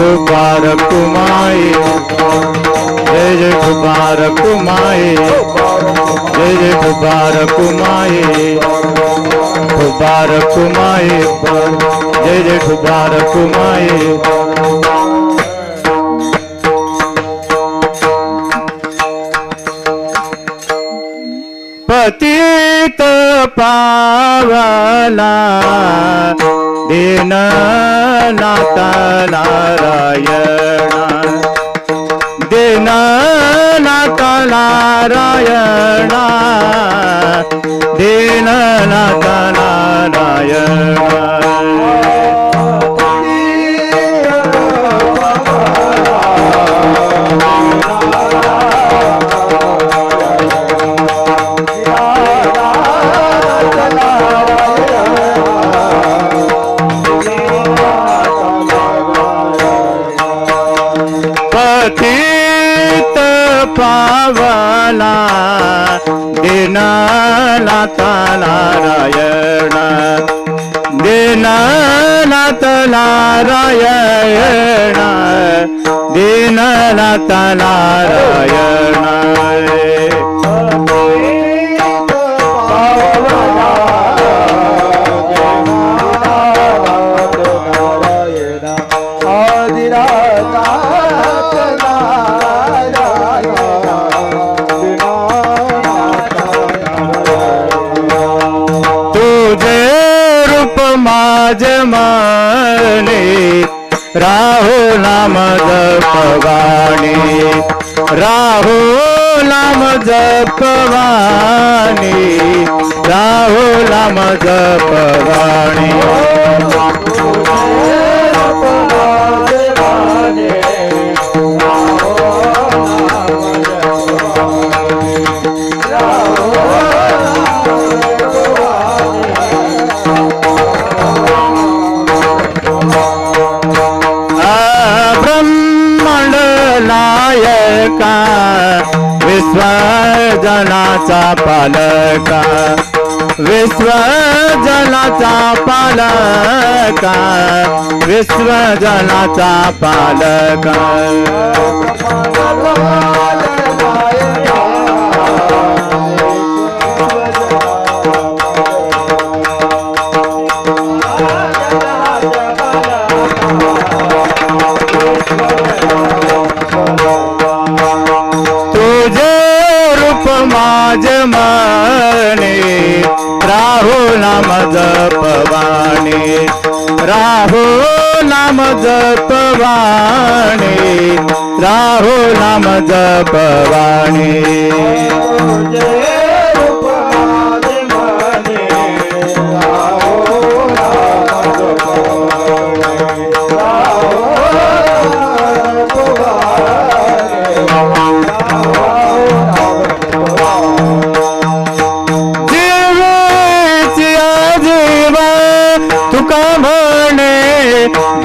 ठुबारकुमाई जय जय ठुबारकुमाई जय जय ठुबारकुमाई ठुबारकुमाई जय जय ठुबारकुमाई पतित पावला दीननाथ नारायण दीननाथ नारायण दीननाथ नारायण पतित पावला दीननाथ नारायण दीननाथ नारायण दीननाथ नारायण माजमाने राहो नाम जपवाणी राहो नाम जपवाणी राहो नाम जपवाणी नायका विश्व जनाचा पालका विश्व जनाचा पालका विश्व जनाचा पालका माजमाने राहो नाम जपवाणी राहो नाम जपवाणी राहो नाम जपवाणी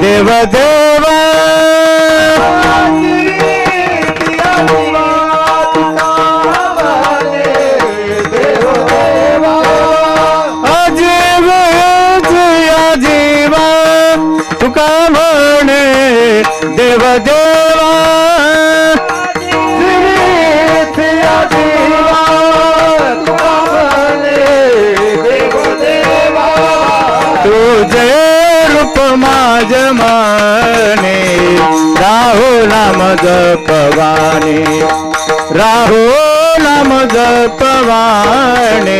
देव देवा अजीव जीवा तुका म्हणे देव देवा तुझे रूप माजमाने राहो नाम जपवाणी राहो नाम जपवाणी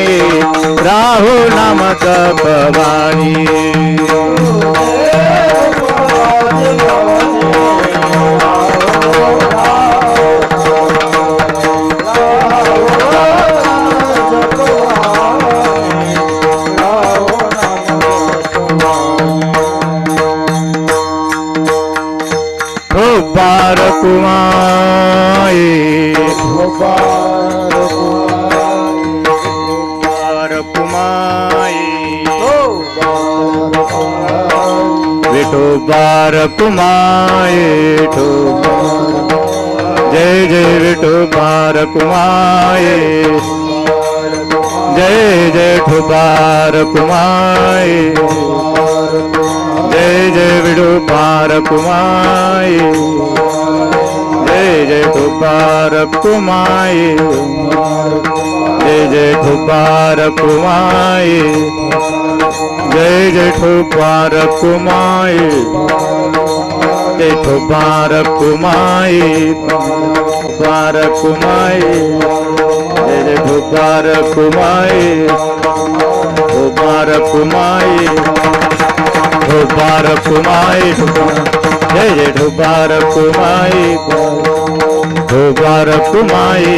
राहो नाम जपवाणी ठुबारकुमाई ठुबारकुमाई जय जय ठुबारकुमाई जय जय ठुबारकुमाई जय जय ठोपार कुमाई, जय जय ठोपार कुमाई, जय जय ठोपार कुमाई, जय जय ठोपार कुमाई, जय ठोपार कुमाई, ठोपार कुमाई, जय जय ठोपार कुमाई, ठोपार कुमाई, ठोपार कुमाई, जय जय ठोपार कुमाई, ठोपार कुमाई।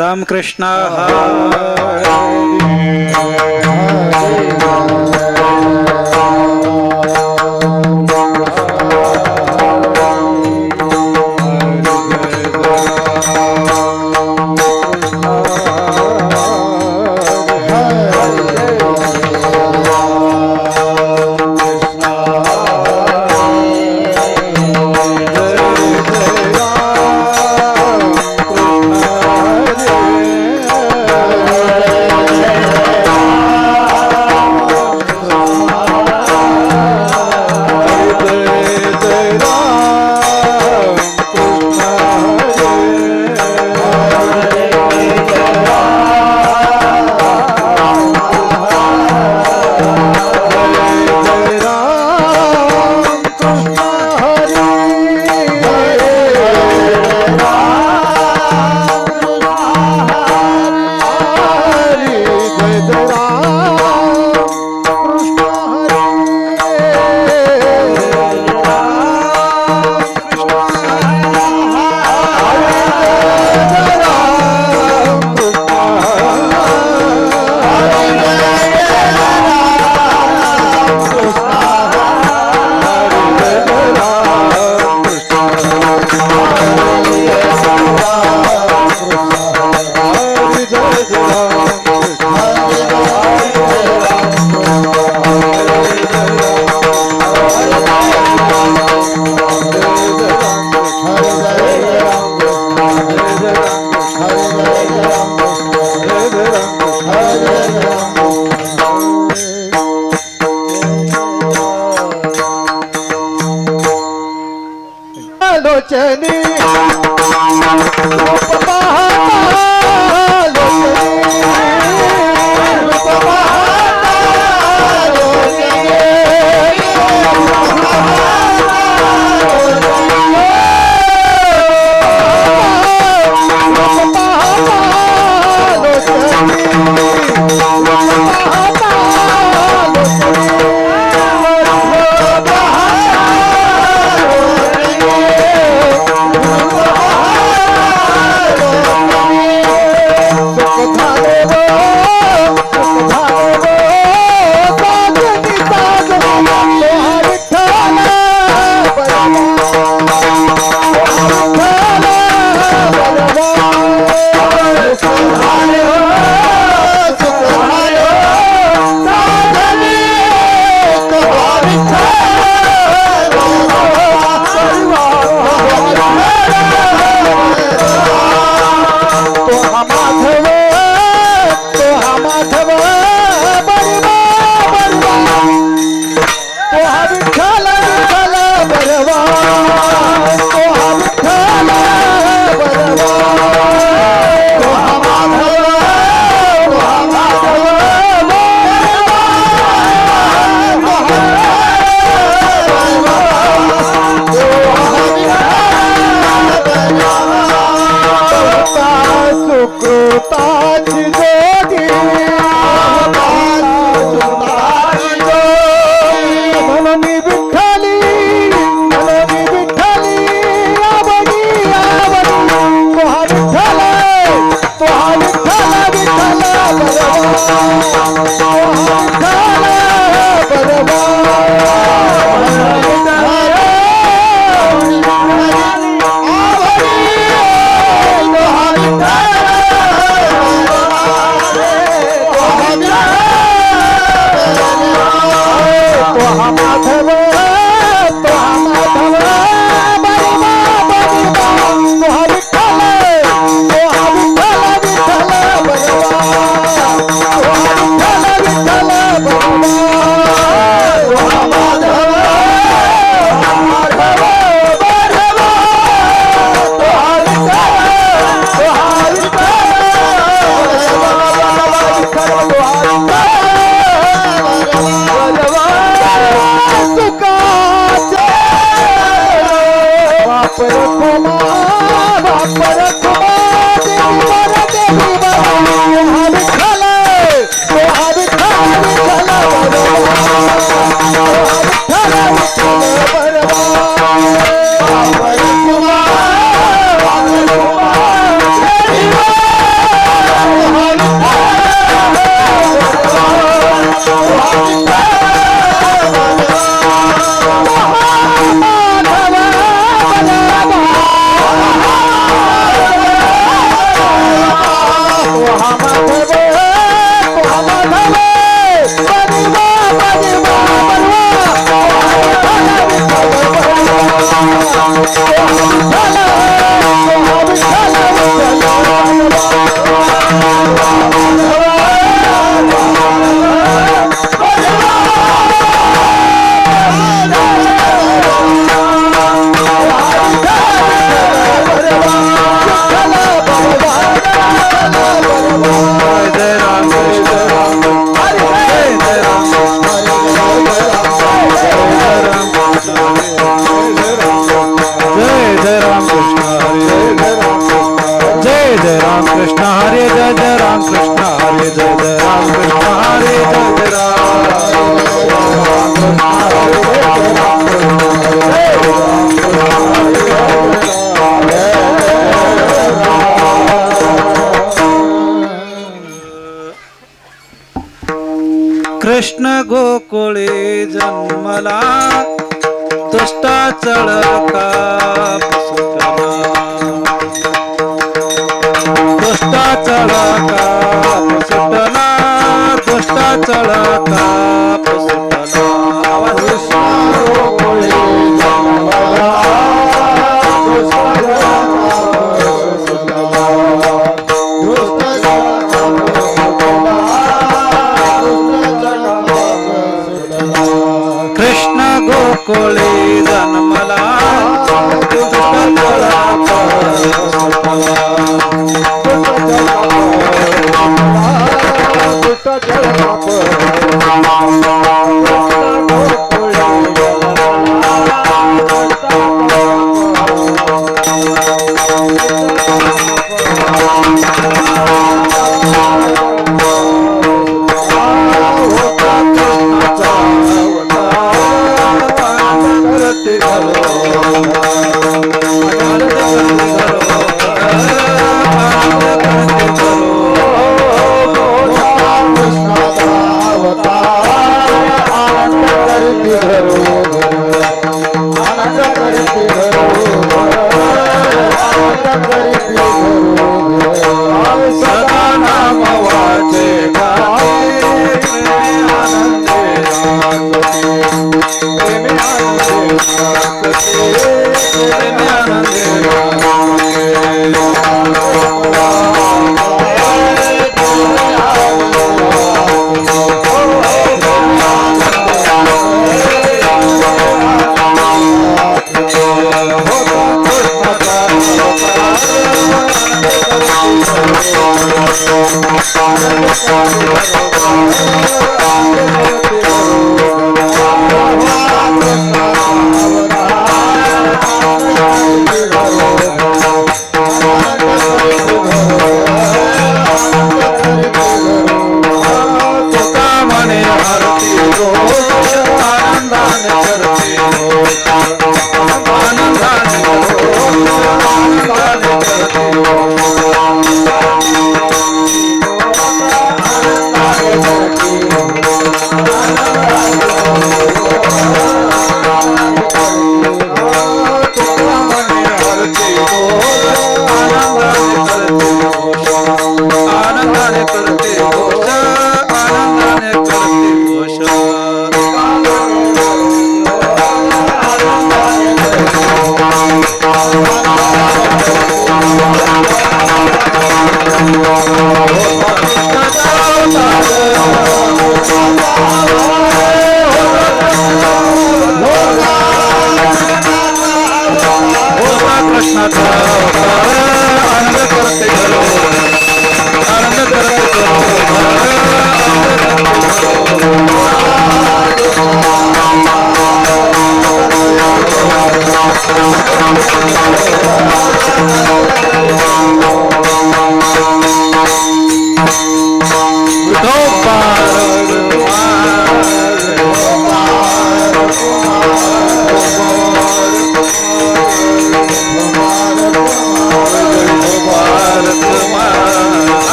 रामकृष्ण राम कृष्ण हरे जय जय राम कृष्ण हरे जय जय राम कृष्ण हरे जय जय कृष्ण गोकुळे जन्मला दुष्टा चळका सुटला दुष्टा चळका सुटला दुष्टा चळका सुटला कृष्ण गोकुळे जन्मला कृष्ण गोकुळे जन्मला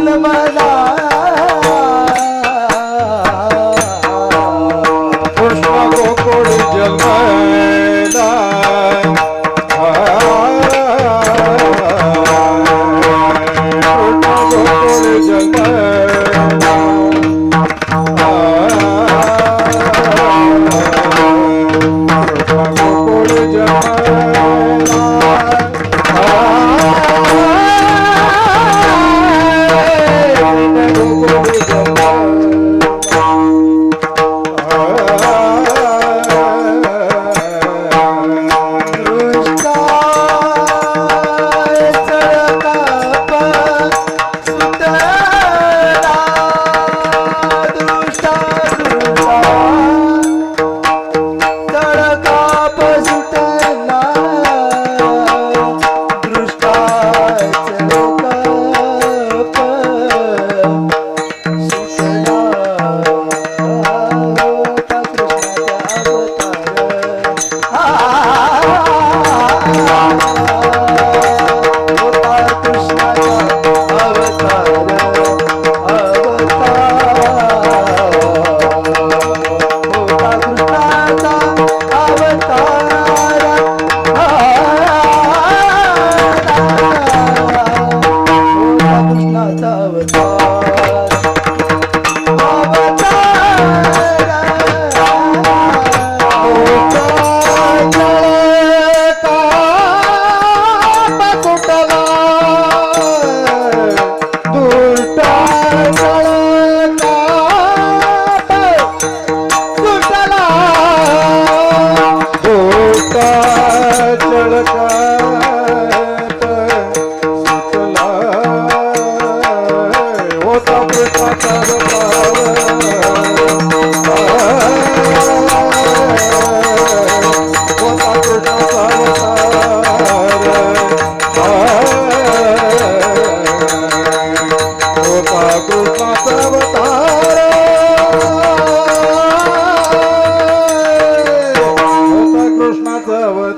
जन्मला कृष्ण गोकुळी जन्मला कृष्ण गोकुळी जन्मला कृष्ण गोकुळी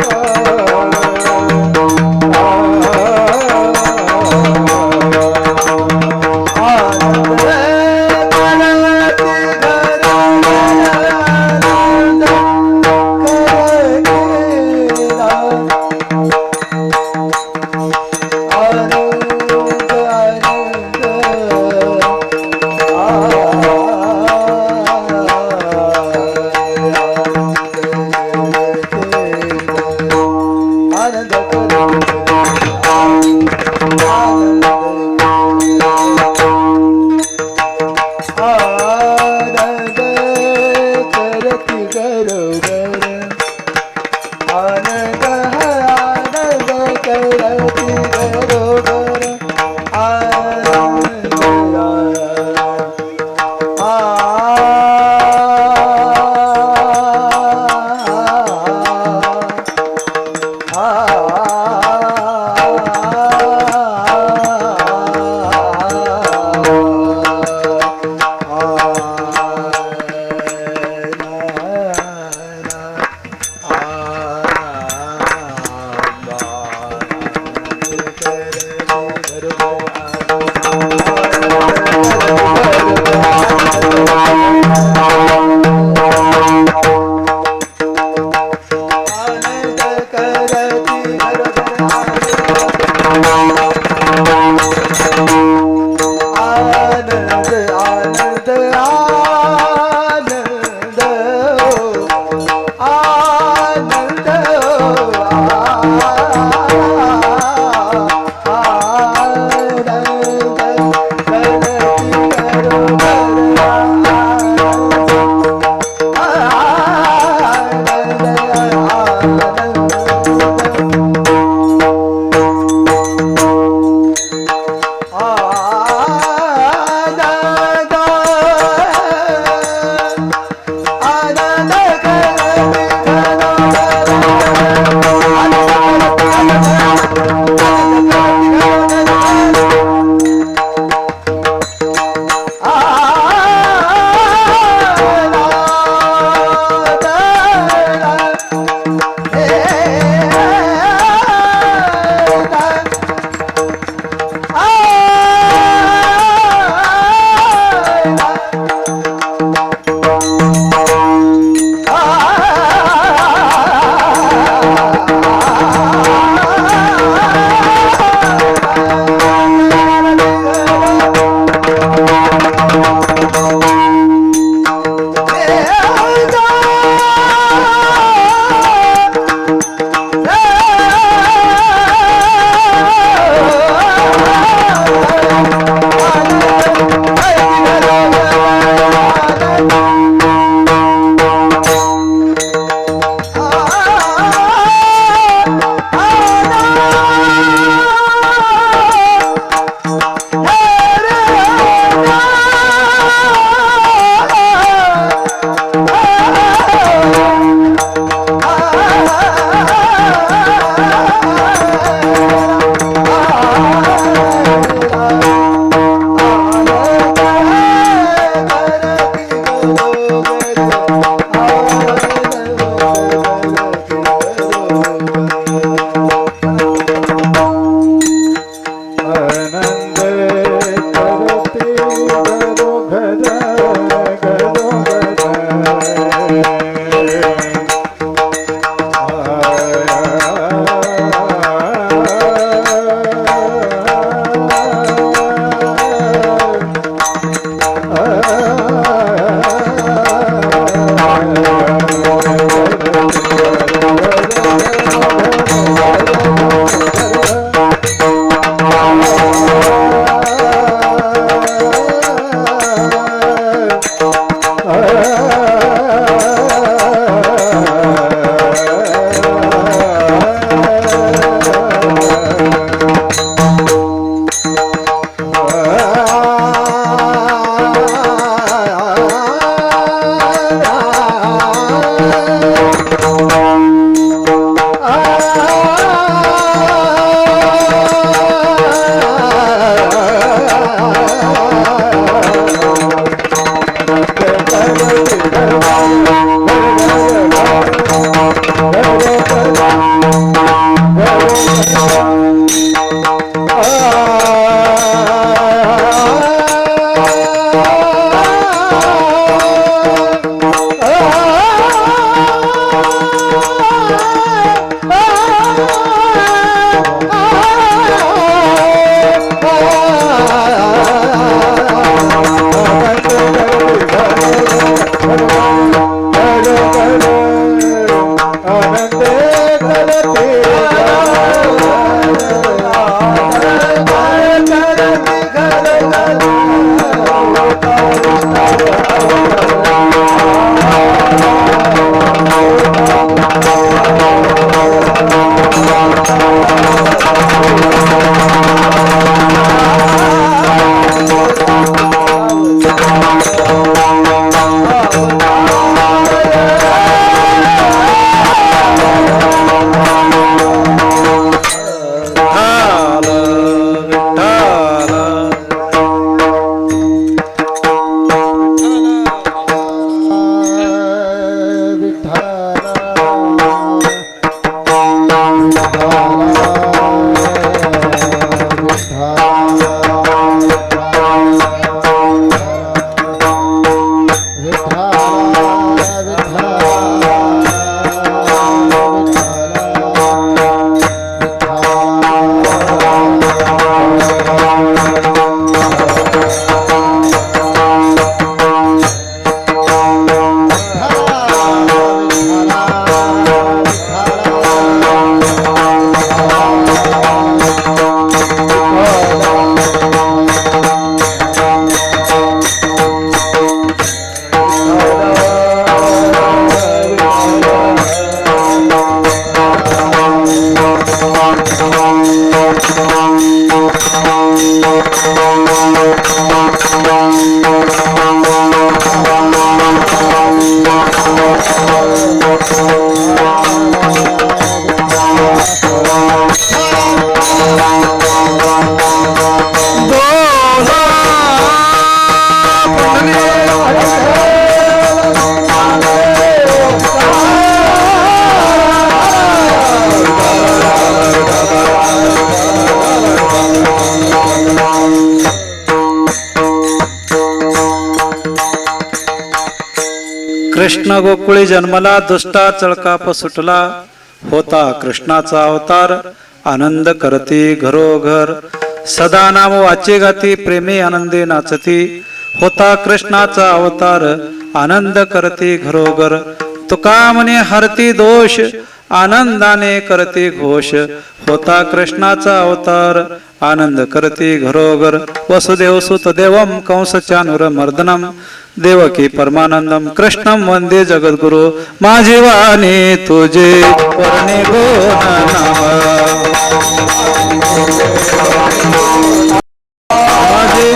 कृष्ण गोकुळी जन्मला, दुष्टा चळकाप सुटला, होता कृष्णाचा अवतार, आनंद करती घरोघर, सदा नाम वाचे गाती, प्रेमी आनंदे नाचती, होता कृष्णाचा अवतार, आनंद करती घरोघर, तुका म्हणे हरती दोष, आनंदाने करती घोष, होता कृष्णाचा अवतार, आनंद करती घरोघर, वसुदेव सुत देवम कंस चानुर मर्दनम, देवकी परमानंदम कृष्णम वंदे जगद्गुरु, माझी वाणी तुझे वर्णे गुण नाम, माझी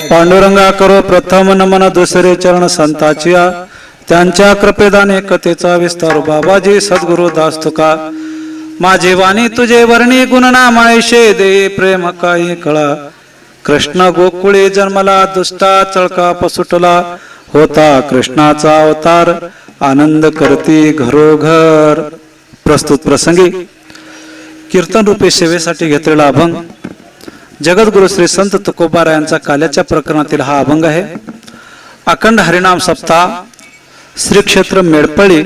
पांडुरंगा करो प्रथम नमन, दुसरे चरण संताचिया, त्यांच्या कृपेदाने कथेचा विस्तार, बाबाजी सद्गुरु दास तुका, माझी वाणी तुझे वर्णी गुणनामायशे, दे प्रेम काही कळा, कृष्ण गोकुळी जन्मला दुष्टा चळका पसुटला होता कृष्णाचा अवतार आनंद करती घरोघर. प्रस्तुत प्रसंगी कीर्तन रूपी सेवेसाठी घेतलेला अभंग जगद्गुरु श्री संत तुकोबारायांचा काल्याच्या प्रकरणातील हा अभंग आहे. अखंड हरिनाम सप्ताह श्री क्षेत्र मेडपळी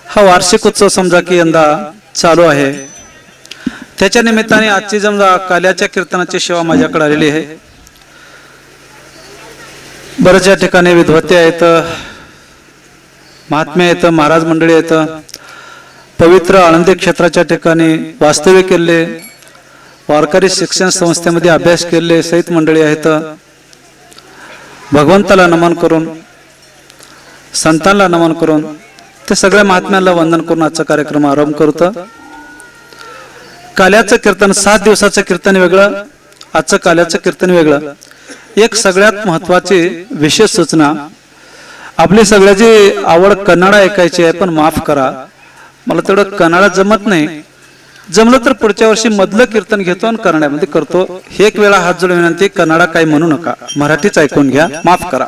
हा वार्षिक उत्सव समजा की यंदा चालू आहे. त्याच्या निमित्ताने आजची समजा काल्याच्या कीर्तनाची सेवा माझ्याकडे आलेली आहे. बऱ्याच या ठिकाणी विद्वत्ते आहेत, महात्मे आहेत, महाराज मंडळी आहेत, पवित्र आनंदी क्षेत्राच्या ठिकाणी वास्तव्य केले, वारकरी शिक्षण संस्थेमध्ये अभ्यास केले सहित मंडळी आहेत. भगवंताला नमन करून, संतांना नमन करून, ते सगळ्या महात्म्यांना वंदन करून आजचा कार्यक्रम आरंभ करतो. काल्याचं कीर्तन 7 दिवसाचं कीर्तन वेगळं, आजचं काल्याचं कीर्तन वेगळं. एक सगळ्यात महत्वाची विशेष सूचना, आपली सगळ्याची आवड कन्नड ऐकायची आहे, पण माफ करा मला तेवढं कन्नड जमत नाही. जमलं तर पुढच्या वर्षी मधलं कीर्तन घेतो आणि कन्नडामध्ये करतो. एक वेळा हात जोडून विनंती, कन्नड काही म्हणू नका, मराठीच ऐकून घ्या, माफ करा.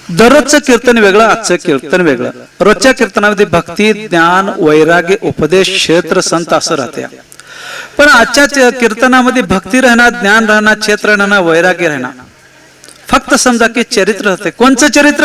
दररोजचं कीर्तन वेगळं, आजचं कीर्तन वेगळं. रोजच्या कीर्तनामध्ये भक्ती, ज्ञान, वैराग्य, उपदेश, क्षेत्र, संत असं राहते. पण आजच्या कीर्तनामध्ये भक्ती राहणार, ज्ञान राहणार, क्षेत्र राहणार, वैराग्य राहणार. फक्त समजा की चरित्र होते. कोणचं चरित्र?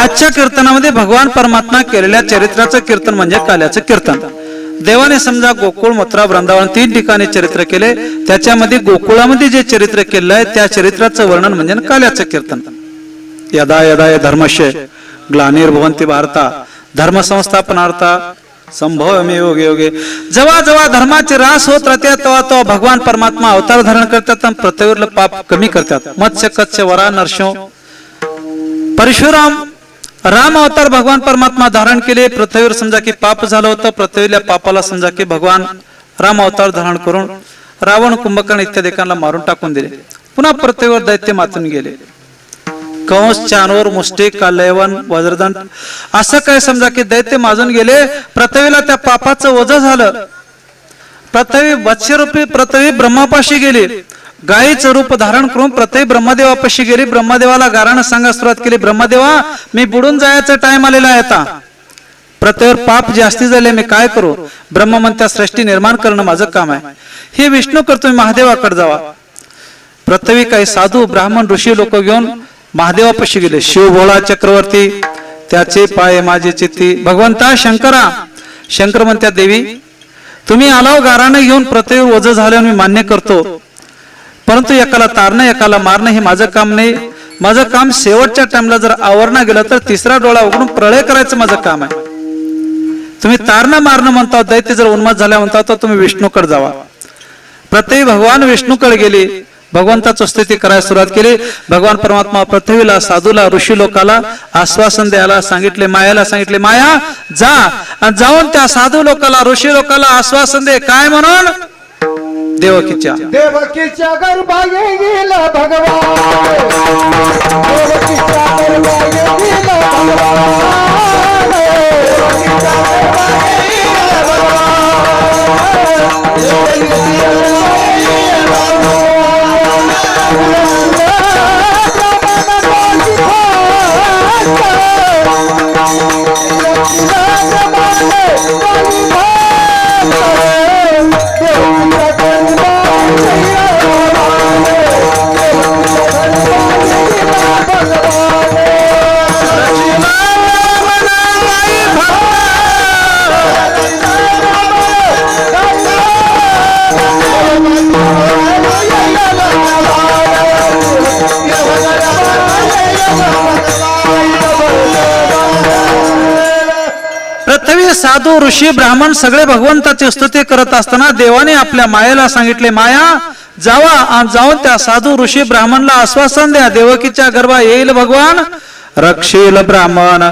आजच्या कीर्तनामध्ये भगवान परमात्मा केलेल्या चरित्राचं कीर्तन म्हणजे काल्याचं कीर्तन. देवाने समजा गोकुळ, मथुरा, वृंदावन 3 ठिकाणी चरित्र केले. त्याच्यामध्ये गोकुळामध्ये जे चरित्र केलं आहे त्या चरित्राचं वर्णन म्हणजे काल्याचं कीर्तन. यदा यदा धर्मस्य ग्लानिर्भवन्ति भारता धर्म संस्थापनार्था संभवामि योगे योगे. जेव्हा जेव्हा धर्माचे रास होत राहते तेव्हा तो भगवान परमात्मा अवतार धारण करतात आणि पृथ्वीवरलं पाप कमी करतात. मत्स्य, कच्छ, वरा, नरसिंह, परशुराम, राम अवतार भगवान परमात्मा धारण केले. पृथ्वीवर समजा की पाप झालं होतं, पृथ्वीला पापाला समजा की भगवान राम अवतार धारण करून रावण, कुंभकर्ण इत्यादिकांना मारून टाकून दिले. पुन्हा पृथ्वीवर दैत्य मातून गेले. कंस, चाणूर, मुष्टिक, कालयवन, वज्रदंड असं काय समजा की दैत्य माजून गेले. पृथ्वीला त्या पापाचं ओझं झालं. पृथ्वी वत्स्यरूपी पृथ्वी ब्रह्मापाशी गेली. गायीचं रूप धारण करून पृथ्वी ब्रह्मदेवापाशी गेली. ब्रह्मदेवाला गारानं सांगा सुरुवात केली, ब्रह्मदेवा मी बुडून जायचं टाइम आलेला आहे. आता पृथ्वीवर पाप जास्ती झाले, मी काय करू? ब्रह्म म्हणत्या सृष्टी निर्माण करणं माझं काम आहे. हे विष्णू करतो, महादेवाकडे जावा. पृथ्वी काही साधू, ब्राह्मण, ऋषी लोक घेऊन महादेवापाशी गेले. शिव भोळा चक्रवर्ती त्याचे पाय माझे चित्ती. भगवंता शंकरा, शंकर म्हणत्या देवी तुम्ही आलाव गारानं घेऊन पृथ्वीवर ओझं झालं, मी मान्य करतो, परंतु एकाला तारणं एकाला मारणं हे माझं काम नाही. माझं काम शेवटच्या टाइमला जर आवरणं गेलं तर 3रा डोळा उघडून प्रळय करायचं माझं काम आहे. तुम्ही तारणं मारणं म्हणता, दैत्य जर उन्माद झाल्या म्हणता तर तुम्ही विष्णूकडे जावा. पृथ्वी भगवान विष्णूकडे गेली. भगवंताची स्तुती करायला सुरुवात केली. भगवान परमात्मा पृथ्वीला, साधूला, ऋषी लोकाला आश्वासन द्यायला सांगितले. मायाला सांगितले, माया जा आणि जाऊन त्या साधू लोकाला, ऋषी लोकाला आश्वासन दे. काय म्हणून? देवकीच्या गर्भा येईल भगवान, देवकीच्या गर्भा येईल भगवान, देवकीच्या गर्भा येईल भगवान, देवकीच्या गर्भा येईल भगवान. साधू ऋषी ब्राह्मण सगळे भगवंताची स्तुती करत असताना देवाने आपल्या मायेला सांगितले, माया जावा आणि जाऊन त्या साधू ऋषी ब्राह्मणला आश्वासन द्या, देवकीच्या गर्भात येईल भगवान, रक्षील ब्राह्मण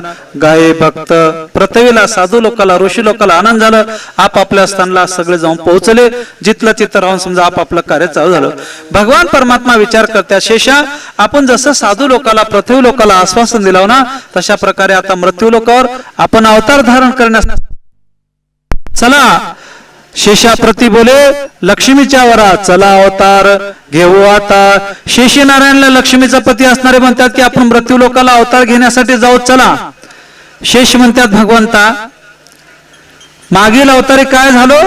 गाये भक्त. पृथ्वीला साधू लोकाला ऋषी लोकाला आनंद झालं, आपापल्या स्थानला सगळे जाऊन पोहोचले, जिथलं तिथं राहून समजा आपापलं कार्य चालू झालं. भगवान परमात्मा विचार करत्या, शेषा आपण जसं साधू लोकाला पृथ्वी लोकाला आश्वासन दिलं ना, तशा प्रकारे आता मृत्यू लोकावर आपण अवतार धारण करण्यास चला. शेषा प्रति बोले, लक्ष्मीच्या वरा चला अवतार घेऊ आता. शेषी नारायणला लक्ष्मीचा पती असणारे म्हणतात की आपण मृत्यू लोकाला अवतार घेण्यासाठी जाऊ चला. शेष म्हणतात, भगवंता मागील अवतारी काय झालो,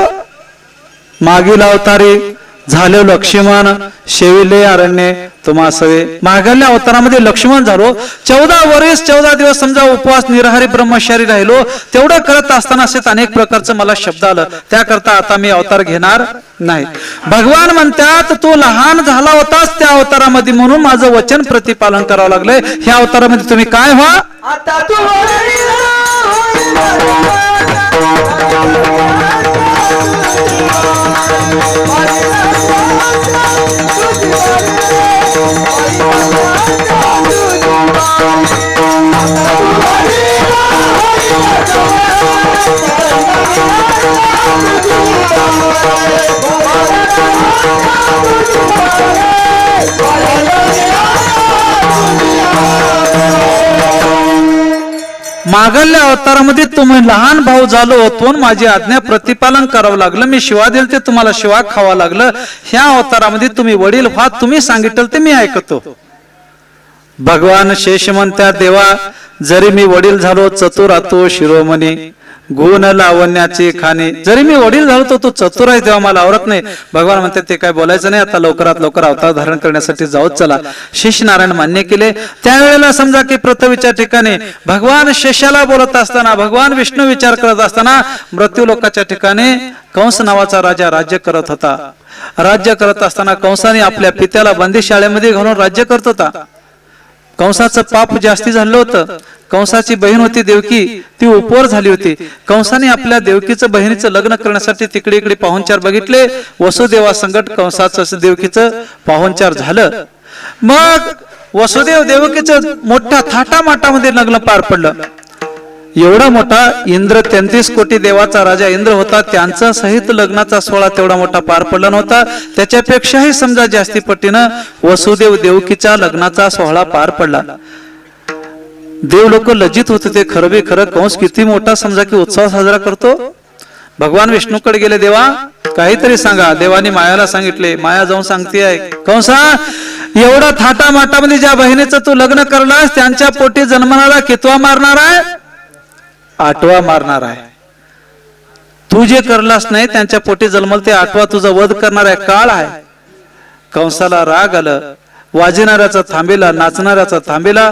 मागील अवतारी झाले लक्ष्मण, शेविले अरण्ये तुम्हा सवे. मागल्या अवतारामध्ये लक्ष्मण झालो, 14 वर्ष 14 दिवस समजा उपवास निराहारी ब्रह्मचारी राहिलो. तेवढं करत असताना असेच अनेक प्रकारचं मला शब्द आलं, त्याकरता आता मी अवतार घेणार नाही. भगवान म्हणतात, तू लहान झाला होतास त्या अवतारामध्ये, म्हणून माझं वचन प्रतिपालन करावं लागलंय. ह्या अवतारामध्ये तुम्ही काय व्हा, आता तू मागल्या अवतारामध्ये तुम्ही लहान भाऊ झालो होतो, माझी आज्ञा प्रतिपालन करावं लागलं, मी शिवा दिल ते तुम्हाला शिवा खावा लागलं. ह्या अवतारामध्ये तुम्ही वडील व्हा, तुम्ही सांगितलं ते मी ऐकतो. भगवान शेष म्हणतात, देवा जरी मी वडील झालो चतुर आतो शिरोमणी, गुण लावण्याची खाणे. जरी मी वडील झालो तो चतुर आहे, तेव्हा मला आवरत नाही. भगवान म्हणतात ते काय बोलायचं नाही, आता लवकरात लवकर अवतार धारण करण्यासाठी जाऊच चला. शेष नारायण मान्य केले. त्यावेळेला समजा की पृथ्वीच्या ठिकाणी भगवान शेषाला बोलत असताना, भगवान विष्णू विचार करत असताना, मृत्यू लोकाच्या ठिकाणी कंस नावाचा राजा राज्य करत होता. राज्य करत असताना कंसाने आपल्या पित्याला बंदी शाळेमध्ये घालून राज्य करत होता. कंसाचं पाप जास्ती झालं होतं. कंसाची बहीण होती देवकी, ती उपवर झाली होती. कंसाने आपल्या देवकीचं बहिणीचं लग्न करण्यासाठी तिकडे इकडे पाहुणचार बघितले. वसुदेवा संकट कंसाचं देवकीचं पाहुणचार झालं. मग वसुदेव देवकीचं मोठ्या थाटामाटामध्ये लग्न पार पडलं. एवढा मोठा इंद्र 33 कोटी देवाचा राजा इंद्र होता, त्यांचा सहित लग्नाचा सोहळा तेवढा मोठा पार पडला नव्हता. त्याच्यापेक्षाही समजा जास्ती पटीनं वसुदेव देवकीच्या लग्नाचा सोहळा पार पडला. देव लोक लज्जित होते, ते खरं बे खरं कंस किती मोठा समजा की उत्सव साजरा करतो. भगवान विष्णूकडे गेले, देवा काहीतरी सांगा. देवाने मायाला सांगितले. माया जाऊन सांगते आहे, कंसा एवढा थाटामाटामध्ये ज्या बहिणीचं तू लग्न करलास त्यांच्या पोटी जन्मणारा कितवा मारणार आहे, 8वा मारणार आहे. तू जे करलास नाही त्यांच्या पोटी जन्मल ते 8वा तुझा वध करणार आहे, काळ आहे. कंसाला राग आलं. वाजणाऱ्याचा थांबेला, नाचणाऱ्याचा थांबेला.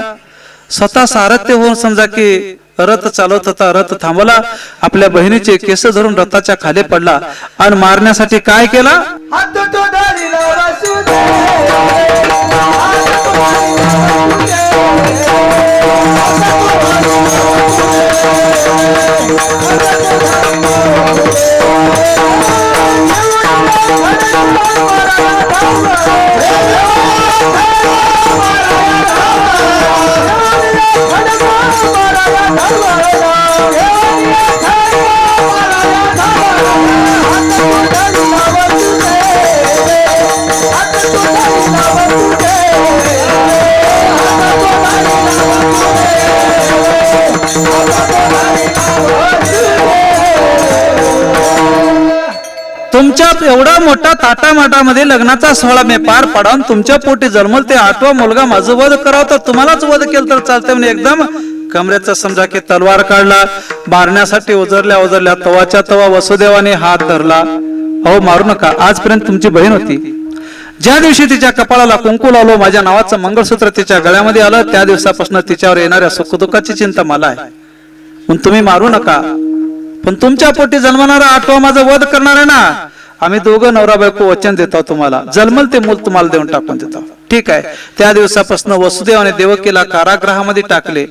स्वतः सारथ्य होऊन समजा की रथ चालवत होता, रथ थांबवला. आपल्या बहिणीचे केस धरून रथाच्या खाली पडला आणि मारण्यासाठी काय केला, हात तो धरिला वासुदेव. तुमच्या एवढा मोठा ताटामाटामध्ये लग्नाचा सोहळा मी पार पाडून तुमच्या पोटी जन्मल ते 8वा मुलगा माझं वध करावं तर तुम्हालाच वध केलं तर चालतंय म्हणे. एकदम कमरेचा समजा की तलवार काढला. मारण्यासाठी उजरल्या तवाच्या तवा वसुदेवाने हात धरला. अहो मारू नका, आजपर्यंत तुमची बहीण होती. ज्या दिवशी तिच्या कपाळाला कुंकू लावलो, माझ्या नावाचं मंगळसूत्र तिच्या गळ्यामध्ये आलं, त्या दिवसापासून तिच्यावर येणाऱ्या सुखदुःखाची चिंता मला आहे. पण तुम्ही मारू नका. पण तुमच्या पोटी जन्मणारा 8वा माझा वध करणार आहे ना. आम्ही दोघं नवरा बायको वचन देतो, तुम्हाला जन्मल ते मूल तुम्हाला देऊन टाकून देतो. ठीक आहे. त्या दिवसापासून वसुदेवाने देवकीला कारागृहामध्ये टाकले.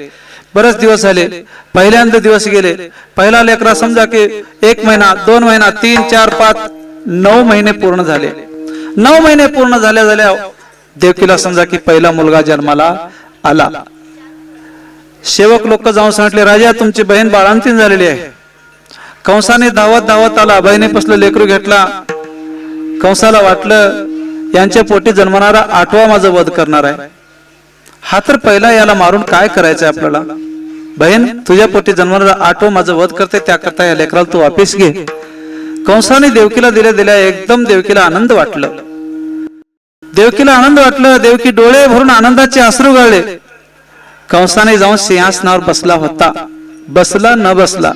बरेच दिवस झाले, पहिल्यांदा दिवस गेले. पहिला लेकरा समजा की 1 महिना, 2 महिना, 3, 4, 5, 9 महिने पूर्ण झाले. 9 महिने पूर्ण झाल्या देवकीला समजा की पहिला मुलगा जन्माला आला. सेवक लोक जाऊन सांगितले, राजा तुमची बहीण बाळंतीण झालेली आहे. कंसाने धावत धावत आला, बहिणीपासलं लेकरू घेतला. कंसाला वाटलं यांच्या पोटी जन्मणारा 8वा माझा वध करणार आहे. हा तर पहिला, याला मारून काय करायचंय आपल्याला. बहीण तुझ्या पोटी जन्मणारा 8वा माझा वध करते, त्याकरता या लेकराला तू वापिस घे. कंसाने देवकीला दिल्या एकदम देवकीला आनंद वाटलं. देवकीला आनंद वाटलं. देवकी डोळे भरून आनंदाचे अश्रू गळले. कंसाने जाऊन सिंहासनावर बसला होता. बसला न बसला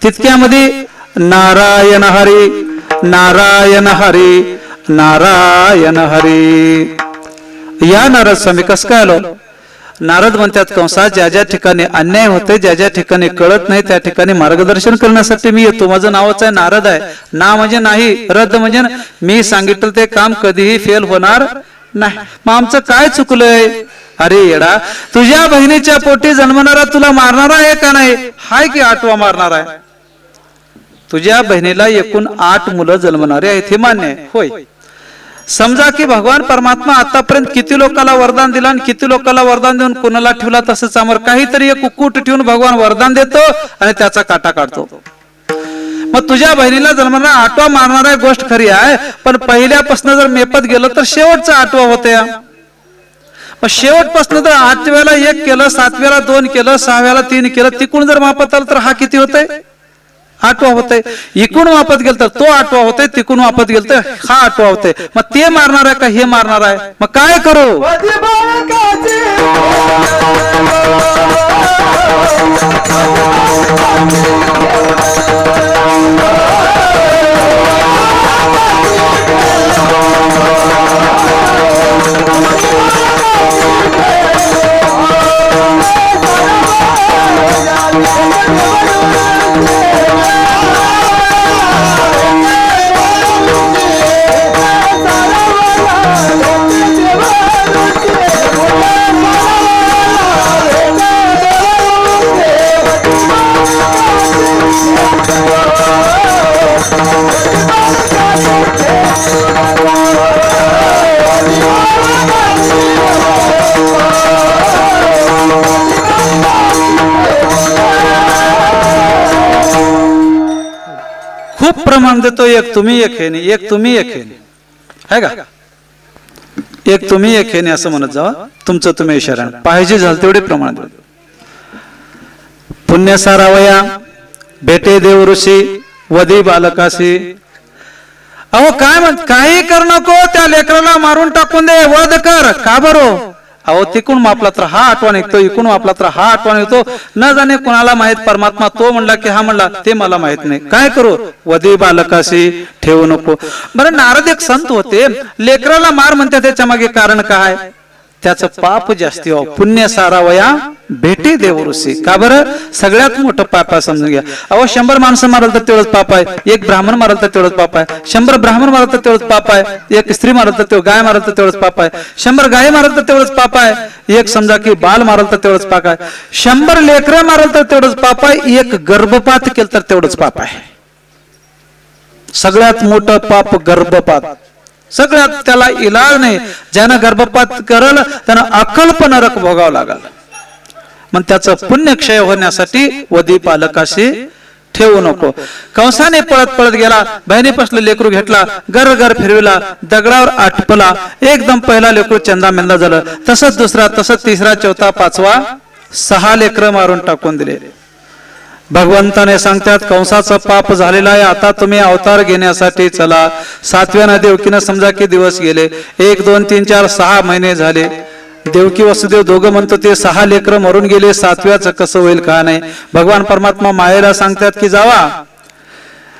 तितक्यामध्ये नारायण हरी नारायण हरी नारायण हरी. या नारद स्वामी कस काय आलो. नारद म्हणतात, कंसा ज्या ज्या ठिकाणी अन्याय होते, ज्या ज्या ठिकाणी कळत नाही, त्या ठिकाणी मार्गदर्शन करण्यासाठी मी येतो. माझं नावच आहे नारद आहे. ना म्हणजे नाही, रद्द म्हणजे मी सांगितलं ते काम कधीही फेल होणार नाही. मग आमचं काय चुकलंय. अरे येडा, तुझ्या बहिणीच्या पोटी जन्मणारा तुला मारणारा आहे का नाही. हाय की 8वा मारणार आहे. तुझ्या बहिणीला एकूण 8 मुलं जन्मणारे आहेत हे मान्य आहे. होय, समजा की भगवान परमात्मा आतापर्यंत किती लोकांना वरदान दिलं आणि किती लोकांना वरदान देऊन कोणाला ठेवला तसंच आमर. काहीतरी एक कुक्कुट ठेवून भगवान वरदान देतो आणि त्याचा काटा काढतो. मग तुझ्या बहिणीला जन्मणारा 8वा मारणारा गोष्ट खरी आहे, पण पहिल्यापासून जर मेपत गेलं तर शेवटचा 8वा होते. मग शेवटपासून जर 8व्याला 1 केलं, 7व्याला 2 केलं, 6व्याला 3 केलं, तिकून जर मापत आलं तर हा किती होतंय. 8वा होतंय. इकून वापत गेल तर तो 8वा होतंय, तिकून वापत गेल तर हा 8वा होतंय. मग ते मारणार आहे का हे मारणार आहे. मग काय करू. वधी बाळकाची खूप प्रमाण देतो. एक तुम्ही एक हे नाही, एक तुम्ही एक हे नाही, आहे का. एक तुम्ही एक हे नाही असं म्हणत जावा. तुमचं तुम्ही इशारा पाहिजे झालं तेवढे प्रमाण देतो. पुण्य सारावया भेटे देव ऋषी वधी बालकाशी. अहो काय म्हणत, काही कर नको, त्या लेकराला मारून टाकून दे, वध कर. का बरो. अहो तिकून मापला तर हा 8वा निघतो, इकून मापला तर हा 8वा निघतो. न जाणे कुणाला माहित. परमात्मा तो म्हणला की हा म्हणला ते मला माहित नाही. काय करू. वधी बालकाशी ठेवू नको. बरं, नारद एक संत होते. लेकराला मार म्हणते, त्याच्या मागे कारण काय. त्याचं पाप जास्ती हो. पुण्य सारावया भेटे देव ऋषी. का बरं. सगळ्यात मोठं पाप आहे समजून घ्या. अहो 100 माणसं मारल तर तेवढंच पाप आहे. 1 ब्राह्मण मारल तर तेवढंच पाप आहे. 100 ब्राह्मण मारल तर तेवढंच पाप आहे. 1 स्त्री मारल तर गाय मारल तर तेवढंच पाप आहे. 100 गाय मारल तर तेवढंच पाप आहे. 1 समजा की बाल मारल तर तेवढंच पाप आहे. 100 लेकरं मारल तर तेवढंच पाप आहे. 1 गर्भपात केलं तर तेवढंच पाप आहे. सगळ्यात मोठं पाप गर्भपात. सगळ्यात त्याला इलाज नाही. ज्यानं गर्भपात करल त्यानं अकल्प नरक भोगावं लागल. मग त्याचं पुण्यक्षय होण्यासाठी वधी पालकाशी ठेवू नको. कंसाने पळत पळत गेला, बहिणीपासलं लेकरू घेतला, गर गर फिरविला, दगडावर आटपला. एकदम पहिला लेकरू चंदा मेंदा झालं. तसंच दुसरा, तसंच तिसरा, चौथा, 5वा, 6 लेकरं मारून टाकून दिले. भगवंताने सांगतात कंसाचं पाप झालेला आहे, आता तुम्ही अवतार घेण्यासाठी चला. 7व्या देवकीनं समजा की दिवस गेले. 1, 2, 3, 4, 6 महिने झाले. देवकी वसुदेव दोघं म्हणतो ते 6 लेकरं मरून गेले. 7व्याचं कसं होईल का नाही. भगवान परमात्मा मायेला सांगतात की जावा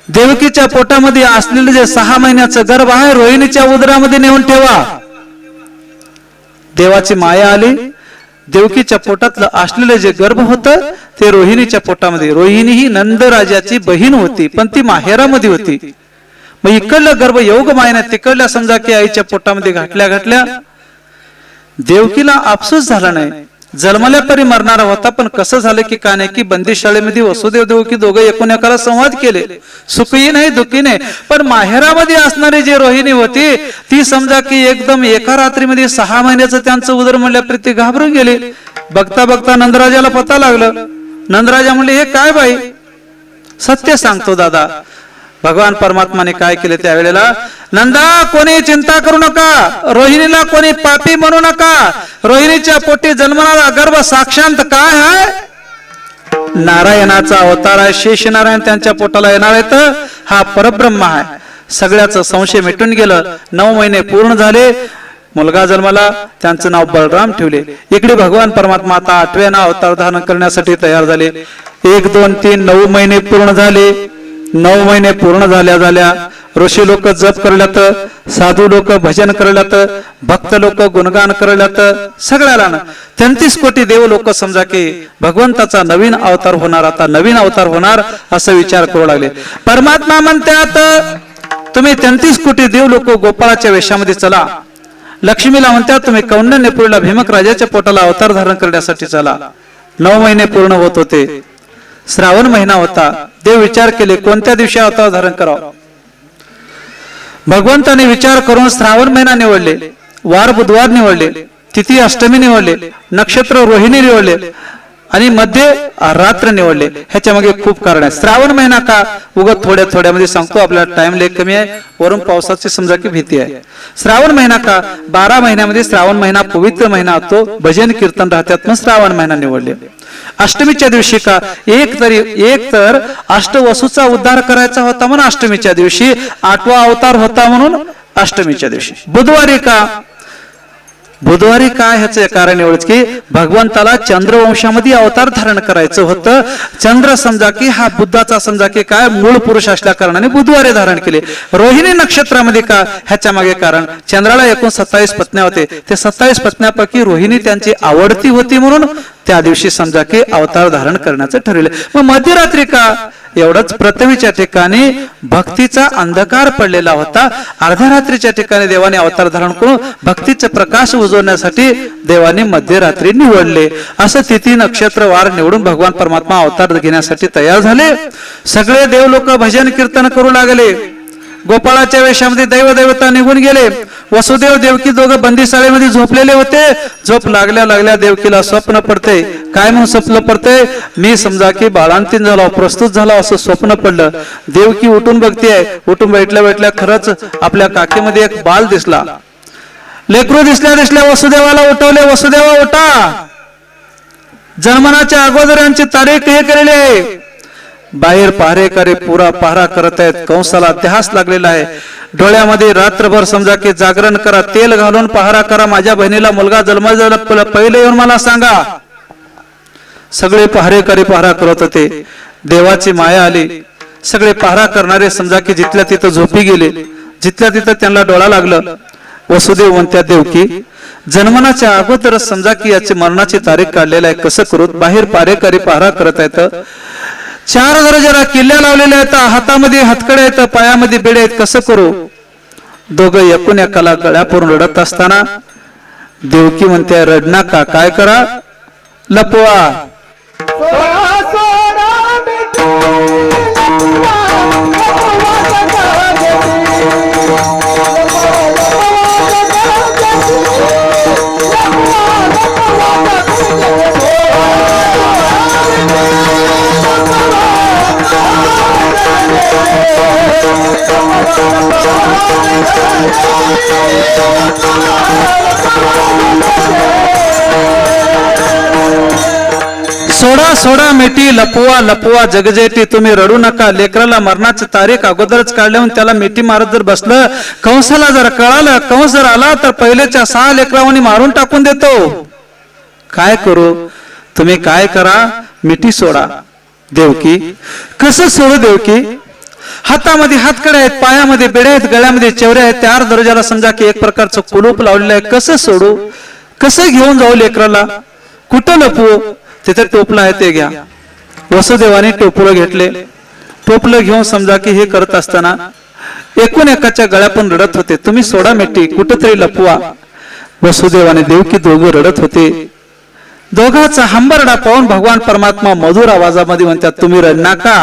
देवकीच्या पोटामध्ये असलेले जे 6 महिन्याचं गर्भ आहे रोहिणीच्या उदरामध्ये नेऊन ठेवा. देवाची माया आली. देवकीच्या पोटातलं असलेलं जे गर्भ होतं ते रोहिणीच्या पोटामध्ये. रोहिणी ही नंद राजाची बहीण होती, पण ती माहेरामध्ये होती. मग इकडलं गर्भ योग मायने तिकडल्या समजा की आईच्या पोटामध्ये घातल्या देवकीला अफसोस झाला नाही. जन्मल्या परी मरणारा होता, पण कसं झालं की काय नाही की बंदिशाळेमध्ये वसुदेव देवकी दोघं एकूण एकाला संवाद केले, सुखी नाही दुःखी नाही. पण माहेरामध्ये असणारी जी रोहिणी होती ती समजा की एकदम एका रात्रीमध्ये 6 महिन्याचं त्यांचं उदर म्हणल्याप्रती ती घाबरून गेली. बघता बघता नंदराजाला पता लागलं. नंदराजा म्हणले, हे काय बाई? सत्य सांगतो दादा. भगवान परमात्माने काय केले त्यावेळेला, नंदा कोणी चिंता करू नका, रोहिणीला कोणी पापी म्हणू नका. रोहिणीच्या पोटी जन्मणारा गर्भ साक्षांत काय आहे? नारायणाचा अवतार आहे. शेषनारायण त्यांच्या पोटाला येणार आहेत. हा परब्रह्म आहे. सगळ्याच संशय मिटून गेलं. 9 महिने पूर्ण झाले. मुलगा जन्माला. त्यांचं नाव बलराम ठेवले. इकडे भगवान परमात्मा आता 8व्या अवतार धारण करण्यासाठी तयार झाले. 1 2 3 9 महिने पूर्ण झाले. 9 महिने पूर्ण झाल्या ऋषी लोक जप करल्यात, साधू लोक भजन करल्यात, भक्त लोक गुणगान करल्यात. सगळ्याला 33 कोटी देव लोक समजा की भगवंताचा नवीन अवतार होणार, आता नवीन अवतार होणार असं विचार करू लागले. परमात्मा म्हणतात, तुम्ही 33 कोटी देव लोक गोपाळाच्या वेशामध्ये चला. लक्ष्मीला म्हणतात, तुम्ही कौंडण्यपुरीला भीमक राजाच्या पोटाला अवतार धारण करण्यासाठी चला. 9 महिने पूर्ण होत होते. श्रावण महिना होता. देव विचार केले कोणत्या दिवशी अवतार धारण करावं. भगवंताने विचार करून श्रावण महिना निवडले, वार बुधवार निवडले, तिथी अष्टमी निवडले, नक्षत्र रोहिणी निवडले आणि मध्ये रात्र निवडले. ह्याच्या मागे खूप कारण आहे. श्रावण महिना का? उगत थोड्यामध्ये सांगतो, आपल्याला टाइम लेख कमी आहे, वरून पावसाची समजा की भीती आहे. श्रावण महिना का? 12 महिन्यामध्ये श्रावण महिना पवित्र महिना होतो. भजन कीर्तन राहतात, मग श्रावण महिना निवडले. अष्टमीच्या दिवशी का? एक तर अष्टवसूचा उद्धार करायचा होता म्हणून अष्टमीच्या दिवशी. 8वा अवतार होता म्हणून अष्टमीच्या दिवशी. बुधवारी का? बुधवारी काय? ह्याचं कारण एवढंच की भगवंताला चंद्रवंशामध्ये अवतार धारण करायचं होतं. चंद्र समजा की हा बुद्धाचा समजा की काय मूळ पुरुष असल्या कारणाने बुधवारी धारण केले. रोहिणी नक्षत्रामध्ये का? ह्याच्या मागे कारण चंद्राला एकूण 27 पत्न्या होते. ते 27 पत्न्यापैकी रोहिणी त्यांची आवडती होती म्हणून त्या दिवशी समजा की अवतार धारण करण्याचं ठरवले. मग मध्यरात्री का? एवढंच, प्रथमेच्या ठिकाणी भक्तीचा अंधकार पडलेला होता. अर्ध्या रात्रीच्या ठिकाणी देवाने अवतार धारण करून भक्तीचा प्रकाश उजवण्यासाठी देवाने मध्यरात्री निवडले. असं तिथी नक्षत्र वार निवडून भगवान परमात्मा अवतार घेण्यासाठी तयार झाले. सगळे देव लोक भजन कीर्तन करू लागले. गोपाळाच्या वेशामध्ये दैवदेवता निघून गेले. वसुदेव देवकी दोघं बंदीशाळेमध्ये झोपलेले होते. झोप लागल्या देवकीला स्वप्न पडते. काय म्हणून स्वप्न पडते? मी समजा की बाळांतीन झालो, प्रस्तुत झाला असं स्वप्न पडलं. देवकी उठून बघते. उठून बैठल्या खरंच आपल्या काकीमध्ये एक बाल दिसला. लेकरू दिसल्या वसुदेवाला उठवले. वसुदेवा उठा, जन्मनाच्या अगोदर यांची तारीख हे केलेली आहे. बाहेर पहारेकरी पुरा पहारा करत आहेत. कंसाला ध्यास लागलेला आहे. डोळ्यामध्ये रात्रभर समजा की जागरण करा, तेल घालून पहारा करा. माझ्या बहिणीला मुलगा जन्माला पहिले येऊन मला सांगा. सगळे पहारेकरी पहारा करत होते. देवाची माया आली. सगळे पहारा करणारे समजा की जिथल्या तिथं झोपी गेले. जिथल्या तिथं त्यांना डोळा लागलं. वसुदेव म्हणतात, देवकी जन्मनाच्या अगोदरच समजा की याची मरणाची तारीख काढलेली आहे, कसं करू? बाहेर पहारेकरी पहारा करत आहेत. 4 दरजाला किल्ल्या लावलेल्या आहेत. हातामध्ये हतकडे आहेत, पायामध्ये बेडे आहेत, कसं करू? दोघं एकूण एकाला गळ्यापून रडत असताना देवकी म्हणते, रडना का? काय करा? लपवा. सोडा सोडा मिठी, लपवा लपवा जगजेटी. तुम्ही रडू नका. लेकराला मरणाची तारीख अगोदरच काढल्याहून त्याला मिठी मारत जर बसलं, कंसाला जर कळालं, कंस जर आला तर पहिल्याच्या 6 लेकरांनी मारून टाकून देतो. काय करू? तुम्ही काय करा? मिठी सोडा. देवकी कसं सोडू? देवकी हातामध्ये हातकडे आहेत, पायामध्ये बेडे आहेत, गळ्यामध्ये चेवरे आहेत. 4 दरजाला समजा की एक प्रकारचं कुलूप लावलेलं आहे. कसं सोडू? कसं घेऊन जाऊ लेकराला? कुठं लपवू? तिथे टोपलं आहे ते घ्या. वसुदेवाने टोपलं घेतले. टोपलं घेऊन समजा की हे करत असताना एकूण एकाच्या गळ्यातून रडत होते. तुम्ही सोडा मिठी, कुठंतरी लपवा. वसुदेवाने देवकी दोघं रडत होते. दोघांचा हंबरडा पाहून भगवान परमात्मा मधुर आवाजामध्ये म्हणतात तुम्ही रड नका.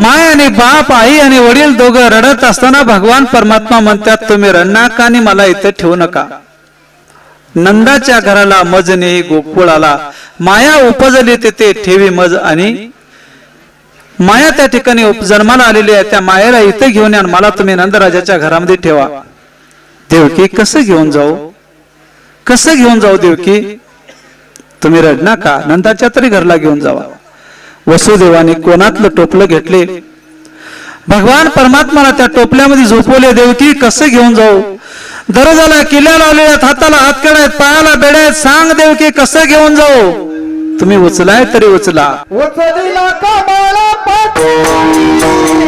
माय आणि बाप आई आणि वडील दोघं रडत असताना भगवान परमात्मा म्हणतात तुम्ही रड नका आणि मला इथे ठेवू नका. नंदाच्या घराला मज नेई गोकुळाला माया उपजली तेथे ठेवी मज आणि माया त्या ठिकाणी जन्माला आलेली आहे. त्या मायेला इथे घेऊन या मला तुम्ही नंदराजाच्या घरामध्ये ठेवा. देवकी कसं घेऊन जाऊ कसं घेऊन जाऊ देवकी तुम्ही रड नका नंदाच्या तरी घरला घेऊन जावा. वसुदेवाने कोणातलं टोपलं घेतले भगवान परमात्माला त्या टोपल्यामध्ये झोपवले. देवकी कसं घेऊन जाऊ दररोजाला किल्ल्याला आलेल्या हाताला हातकड्या आहेत पायाला बेड्या आहेत सांग देवकी कसं घेऊन जाऊ. तुम्ही उचलाय तरी उचला. उचलीला कमळा पाठी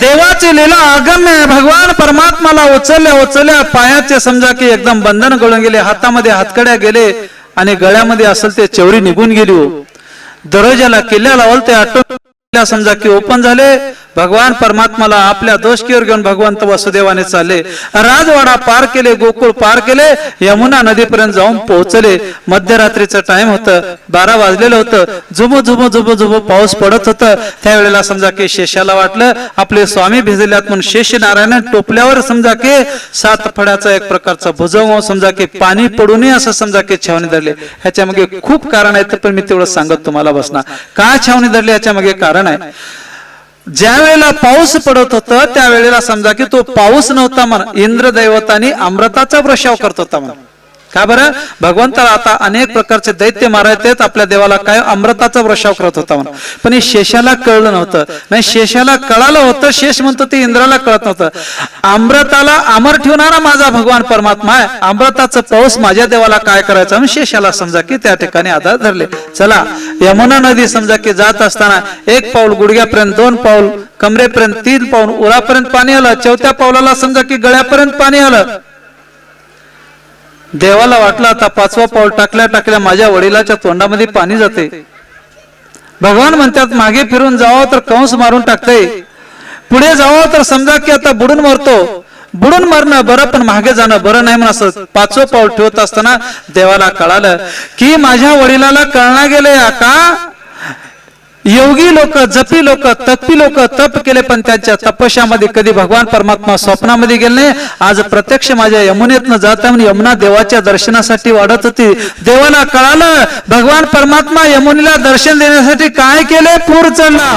देवाची लीला अगम्य आहे. भगवान परमात्माला उचलल्या उचलल्या पायाचे समजा की एकदम बंधन गळून गेले हातामध्ये हातकड्या गेले आणि गळ्यामध्ये असेल ते चवरी निघून गेली. दरवाजाला किल्ल्या लावल ते आटोप समजा की ओपन झाले. भगवान परमात्माला आपल्या दोषकीवर घेऊन भगवंत वसुदेवाने चालले. राजवाडा पार केले गोकुळ पार केले यमुना नदीपर्यंत जाऊन पोहोचले. मध्यरात्रीचं टाइम होतं 12 वाजलेलं होतं. झुबू झुबू झुबू झुबू पाऊस पडत होतं. त्यावेळेला समजा की शेषाला वाटलं आपले स्वामी भिजलेल्यात म्हणून शेष नारायण टोपल्यावर समजा की 7 फळ्याचा एक प्रकारचा भुजंग समजा की पाणी पडू नये असं समजा की छावणी धरले. ह्याच्या मागे खूप कारण आहेत पण मी तेवढं सांगत तुम्हाला बसणार. का छावणी धरली याच्या मागे कारण आहे. ज्या वेळेला पाऊस पडत होता त्यावेळेला समजा की तो पाऊस नव्हता म्हणा इंद्र दैवतानी अमृताचा वर्षाव करत होता म्हणा. का बरं भगवंताला आता अनेक प्रकारचे दैत्य मारायचे आपल्या देवाला काय अमृताचा वर्षाव करत होता म्हणा. पण हे शेषाला कळलं नव्हतं. नाही शेषाला कळालं होतं. शेष म्हणतो ते इंद्राला कळत नव्हतं. अमृताला अमर ठेवणारा माझा भगवान परमात्मा आहे. अमृताचं पाऊस माझ्या देवाला काय करायचं म्हणून शेषाला समजा की त्या ठिकाणी आधार धरले. चला यमुना नदी समजा की जात असताना 1 पाऊल गुडघ्यापर्यंत 2 पाऊल कमरेपर्यंत 3 पाऊल उरापर्यंत पाणी आलं. 4थ्या पावलाला समजा की गळ्यापर्यंत पाणी आलं. देवाला वाटलं आता 5वं पाऊल टाकल्या टाकल्या माझ्या वडिलाच्या तोंडामध्ये पाणी जाते. भगवान म्हणतात मागे फिरून जावं तर कंस मारून टाकते. पुढे जावं तर समजा की आता बुडून मरतो. बुडून मरणं बरं पण मागे जाणं बरं नाही म्हणून असं 5वं पाऊल ठेवत असताना देवाला कळालं की माझ्या वडिलाला कळना गेले का योगी लोक, जपी लोक, तपी लोक तप केले पण त्यांच्या तपस्यामध्ये कधी भगवान परमात्मा स्वप्नामध्ये गेले नाही. आज प्रत्यक्ष माझ्या यमुनेतनं जाता म्हणून यमुना देवाच्या दर्शनासाठी वाढत होती. देवाला कळालं भगवान परमात्मा यमुनेला दर्शन देण्यासाठी काय केले, पूर चढला.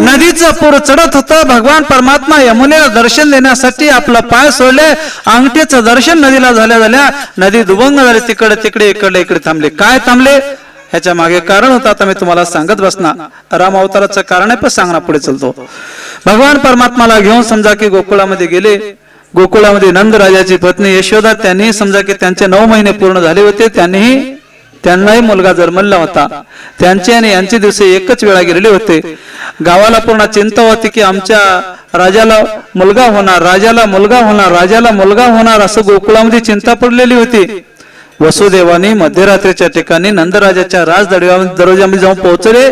नदीचं पूर चढत होतं. भगवान परमात्मा यमुनेला दर्शन देण्यासाठी आपला पाय सोडले. अंगठीचं दर्शन नदीला झाल्या नदी दुभंग झाली. तिकडे इकडे थांबले. काय थांबले, ह्याच्या मागे कारण होतं. आता मी तुम्हाला सांगत बसणार. राम अवताराचं कारण आहे पण सांगणार पुढे चलतो. भगवान परमात्माला घेऊन समजा की गोकुळामध्ये गेले. गोकुळामध्ये नंद राजाची पत्नी यशोदा, त्यांनी समजा की त्यांचे 9 महिने पूर्ण झाले होते. त्यांनाही मुलगा जन्मला होता. त्यांचे आणि यांचे दिवस एकच वेळा गेलेले होते. गावाला पूर्ण चिंता होती की आमच्या राजाला मुलगा होणार, राजाला मुलगा होणार, राजाला मुलगा होणार, असं गोकुळामध्ये चिंता पडलेली होती. वसुदेवाने मध्यरात्रीच्या ठिकाणी नंदराजाच्या राज दरवाजामध्ये जाऊन पोहोचले.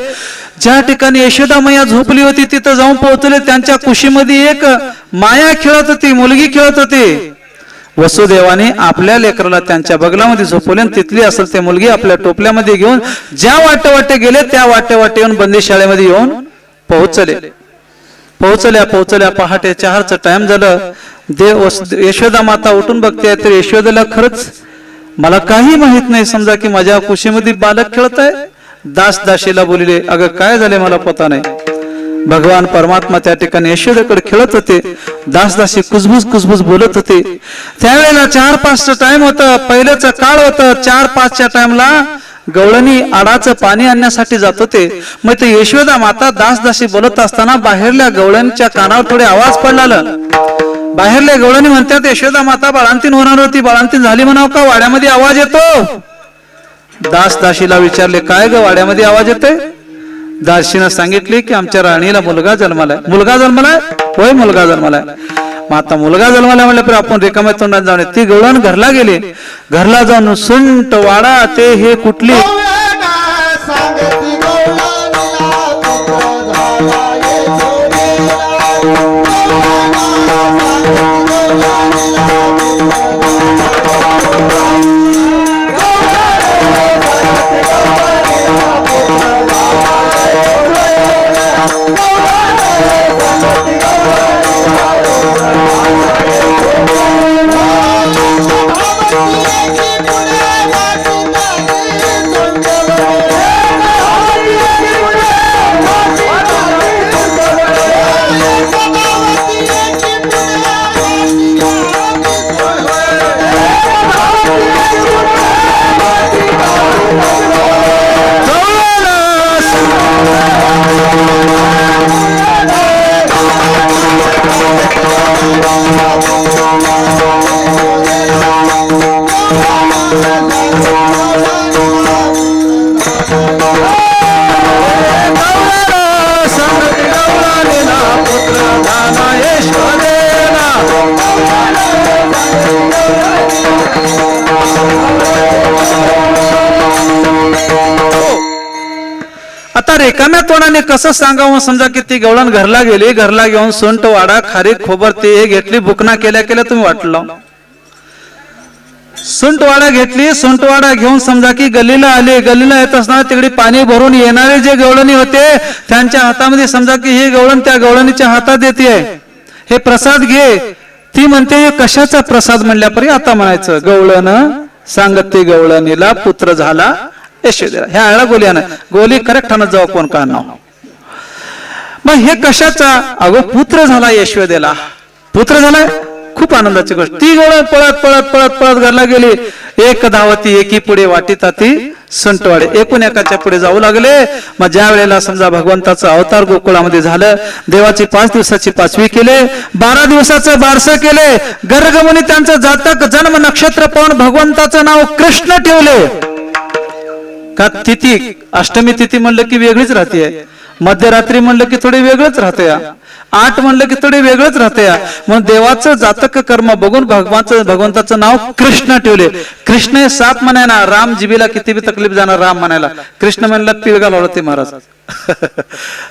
ज्या ठिकाणी यशोदा मैया झोपली होती तिथं जाऊन पोहोचले. त्यांच्या कुशीमध्ये एक माया खेळत होती, मुलगी खेळत होती. वसुदेवाने आपल्या लेकराला त्यांच्या बगलामध्ये झोपवले. तिथली असेल ते मुलगी आपल्या टोपल्यामध्ये घेऊन ज्या वाटे गेले त्या वाटे येऊन बंदीशाळेमध्ये येऊन पोहोचल्या पहाटे 4चा टाइम झालं. यशोदा माता उठून बघते तर यशोदेला खरंच मला काही माहित नाही समजा की माझ्या कुशीमध्ये बालक खेळत आहे. दासीला बोलले, अगं काय झाले मला पता नाही. भगवान परमात्मा त्या ठिकाणी यशोदेकडे खेळत होते. दासी कुजबुज बोलत होते. त्यावेळेला 4-5चा टाइम होतं. पहिलेच काळ होतं. 4-5च्या टाइमला गवळणी आडाचं पाणी आणण्यासाठी जात होते. मग ते यशोदा माता दासी बोलत असताना बाहेरल्या गवळणीच्या कानावर थोडे आवाज पडला. बाहेरल्या गवळणी म्हणतात यशोदा माता बाळांतीन होणार होती, बाळांतीन झाली म्हणाव का, वाड्यामध्ये आवाज येतो. दासीला विचारले, काय ग वाड्यामध्ये आवाज येतोय. दासीनं सांगितले की आमच्या राणीला मुलगा जन्मालाय. मुलगा जन्मालाय? होय मुलगा जन्मालाय. मग आता मुलगा जन्माला म्हणलं तर आपण रिकाम्या तोंडात जाऊन ती गवळण घरला गेली. घरला जाऊन सुंट वाडा ते हे कुठली आता रिकाम्या तोंडाने कसं सांगावं समजा की ती गवळण घरला गेली. घरला घेऊन सुंट वाडा खारीक खोबर ते हे घेतली. बुकना केल्या तुम्ही वाटलं. सुंटवाडा घेतली. सुंटवाडा घेऊन समजा की गल्लीला आले. गल्लीला येत असताना तिकडे पाणी भरून येणारे जे गवळणी होते त्यांच्या हातामध्ये समजा की हे गवळण त्या गवळणीच्या हातात येते, हे प्रसाद घे. ती म्हणते हे कशाचा प्रसाद म्हणल्यापरी आता म्हणायचं गवळण सांगते गवळणीला पुत्र झाला यशोदेला. ह्या आळा गोल्यानं गोली करेक्ट आणत जाऊ कोण का नाव. मग हे कशाचा, अगो पुत्र झाला यशोदेला, पुत्र झालाय. खूप आनंदाची गोष्ट. ती गवळण पळत घरला गेली. एक धावती एकी पुढे वाटीता ती सुंटवाडे. एकूण एकाच्या पुढे जाऊ लागले. मग ज्या वेळेला समजा भगवंताचं अवतार गोकुळामध्ये झालं, देवाची 5 दिवसाची 5वी केले, 12 दिवसाचं बारसं केले. गर्गमुनी त्यांचं जातक जन्म नक्षत्र पाहून भगवंताचं नाव कृष्ण ठेवले. का तिथी अष्टमी तिथी म्हणलं की वेगळीच राहते, मध्यरात्री म्हणलं की थोडी वेगळंच राहते, 8 म्हणलं की थोडी वेगळंच राहते. मग देवाचं जातक कर्म बघून भगवंताचं नाव कृष्ण ठेवले. कृष्ण हे 7 म्हणायना, राम जिबीला किती बी तकलीफ जाणार राम म्हणायला, कृष्ण म्हणला पिळगा लावते महाराज.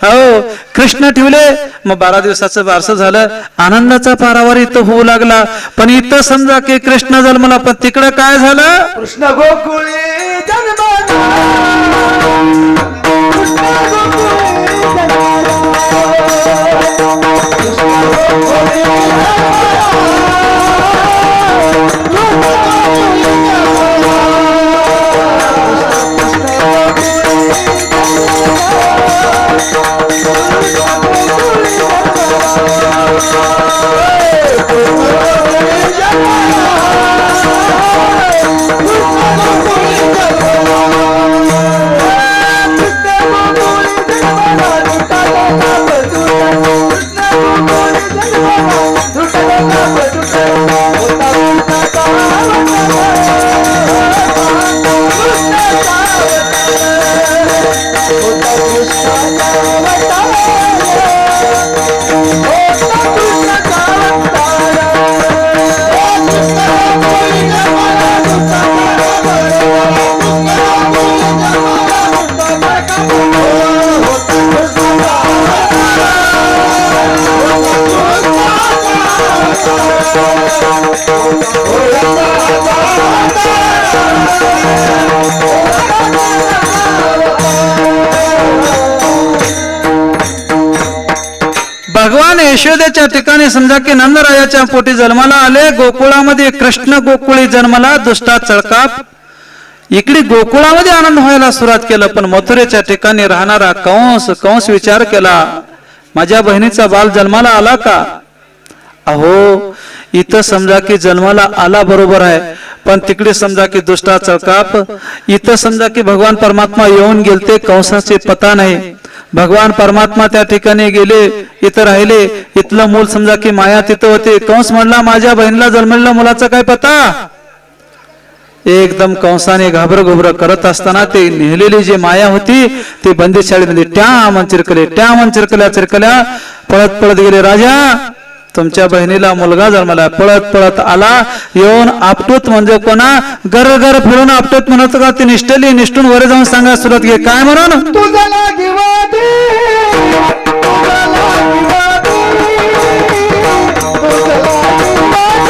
हो कृष्ण ठेवले. मग 12 दिवसाचं बारसं झालं, आनंदाचा पारावार इथं होऊ लागला. पण इथं समजा की कृष्ण जन्मला, पण तिकडं काय झालं? कृष्ण गोकुळी जन्माला, कृष्ण गोकुळी जन्माला, कृष्ण गोकुळी भगवान यशोदेच्या ठिकाणी समजा की नंदराजाच्या पोटी जन्माला आले. गोकुळामध्ये कृष्ण गोकुळी जन्माला, दुष्टा चळकाप. इकडे गोकुळामध्ये आनंद व्हायला सुरुवात केलं. पण मथुरेच्या ठिकाणी राहणारा कंस विचार केला, माझ्या बहिणीचा बाल जन्माला आला का? अहो इथं समजा की जन्माला आला बरोबर आहे, पण तिकडे समजा की दुष्टा चळकाप. इथं समजा की भगवान परमात्मा येऊन गेलते, कंसाचे पता नाही. भगवान परमात्मा त्या ठिकाणी गेले, इथं राहिले. इथलं मूल समजा की माया तिथं होते. कंस म्हणला माझ्या बहिणीला जन्मलेल्या मुलाचा काय पता? एकदम कंसाने घाबर करत असताना ते नेहलेली जी माया होती ती बंदीशाळेमध्ये ट्यामन चिरकल्या पळत पळत गेले. राजा तुमच्या बहिणीला मुलगा जन्माला. पळत पळत आला, येऊन आपटूत म्हणजे कोणा घर फिरून आपटूत म्हणत का ती निष्ठून वर जाऊन सांगा सुरुवात घे. काय म्हणून? तुझा लागी वादी, तुझा लागी वादी, तुझा लागी वादी,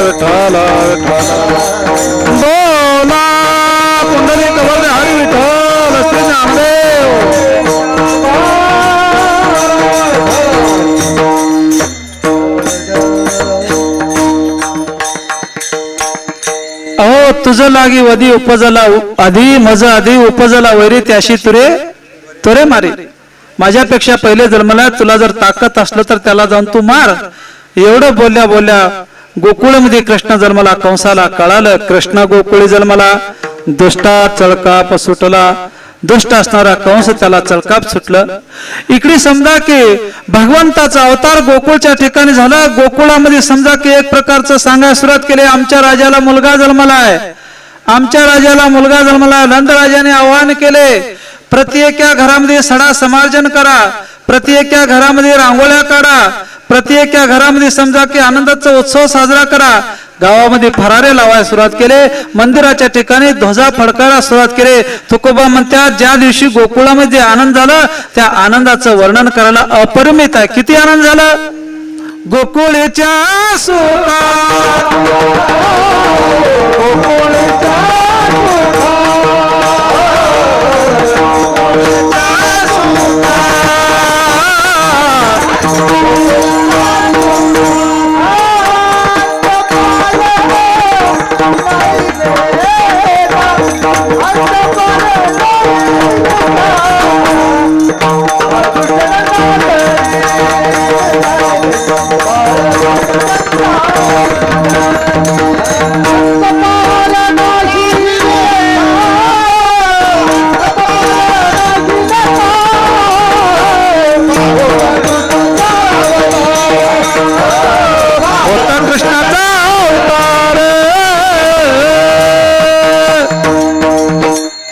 विठ्ठल विठ्ठल बोला पुंडलिक वरदे हरी विठ्ठल श्री नामदेव अहो तुझ लागी वदी उपजला आधी मज आधी उपजला वैरी त्याशी तुरे मारी माझ्यापेक्षा पहिले जन्मला तुला जर ताकद असलं तर त्याला जाऊन तू मार एवढं बोलल्या बोलल्या गोकुळमध्ये कृष्ण जन्मला कंसाला कळालं कृष्ण गोकुळी जन्मला दुष्टा चळकाप सुटला दुष्ट असणारा कंस त्याला चळकाप सुटलं इकडे समजा की भगवंताचा अवतार गोकुळच्या ठिकाणी झाला गोकुळामध्ये समजा की एक प्रकारचं सांगायला सुरुवात केली आमच्या राजाला मुलगा जन्मला आहे आमच्या राजाला मुलगा जन्मला नंद राजाने आवाहन केले प्रत्येका घरामध्ये सडा समार्जन करा प्रत्येका घरामध्ये रांगोळ्या काढा प्रत्येका घरामध्ये समजा की आनंदाचा उत्सव साजरा करा गावामध्ये फरारे लावायला सुरुवात केले मंदिराच्या ठिकाणी ध्वजा फडकायला सुरुवात केले तुकोबा म्हणतात ज्या दिवशी गोकुळामध्ये आनंद झाला त्या आनंदाचं वर्णन करायला अपरिमित आहे किती आनंद झाला गोकुळच्या सुखात गोकुळच्या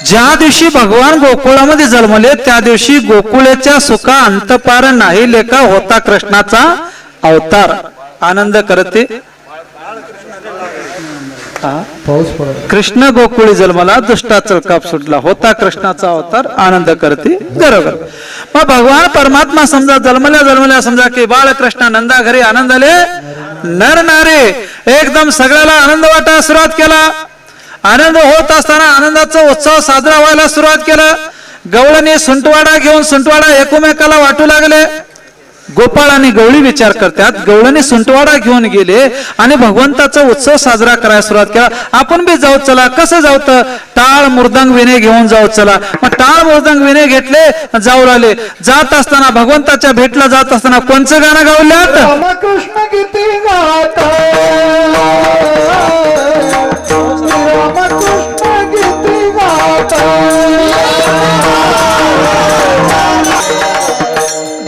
ज्या दिवशी भगवान गोकुळामध्ये जन्मले त्या दिवशी गोकुळाच्या सुखा अंतपार नाही लेखा होता कृष्णाचा अवतार आनंद करते कृष्ण गोकुळी जन्मला दुष्टा चळकाप सुटला होता कृष्णाचा अवतार आनंद करते बरोबर मग भगवान परमात्मा समजा जन्मल्या समजा की बाळकृष्ण नंदा घरी आनंद आले नर नारे एकदम सगळ्याला आनंद वाटायला सुरुवात केला आनंद होत असताना आनंदाचा उत्सव साजरा व्हायला सुरुवात केला गवळणी सुंटवाडा घेऊन सुंटवाडा एकमेकाला वाटू लागले गोपाळ आणि गवळी विचार करतात गवळणी सुंटवाडा घेऊन गेले आणि भगवंताचा उत्सव साजरा करायला सुरुवात केला आपण बी जाऊ चला कसं जाऊ तर टाळ मृदंग विणे घेऊन जाऊ चला मग टाळ मृदंग विणे घेतले जाऊ लागले जात असताना भगवंताच्या भेटला जात असताना कोणचं गाणं गावल्यात रामकृष्ण गीती गात रामकृष्ण गीती गात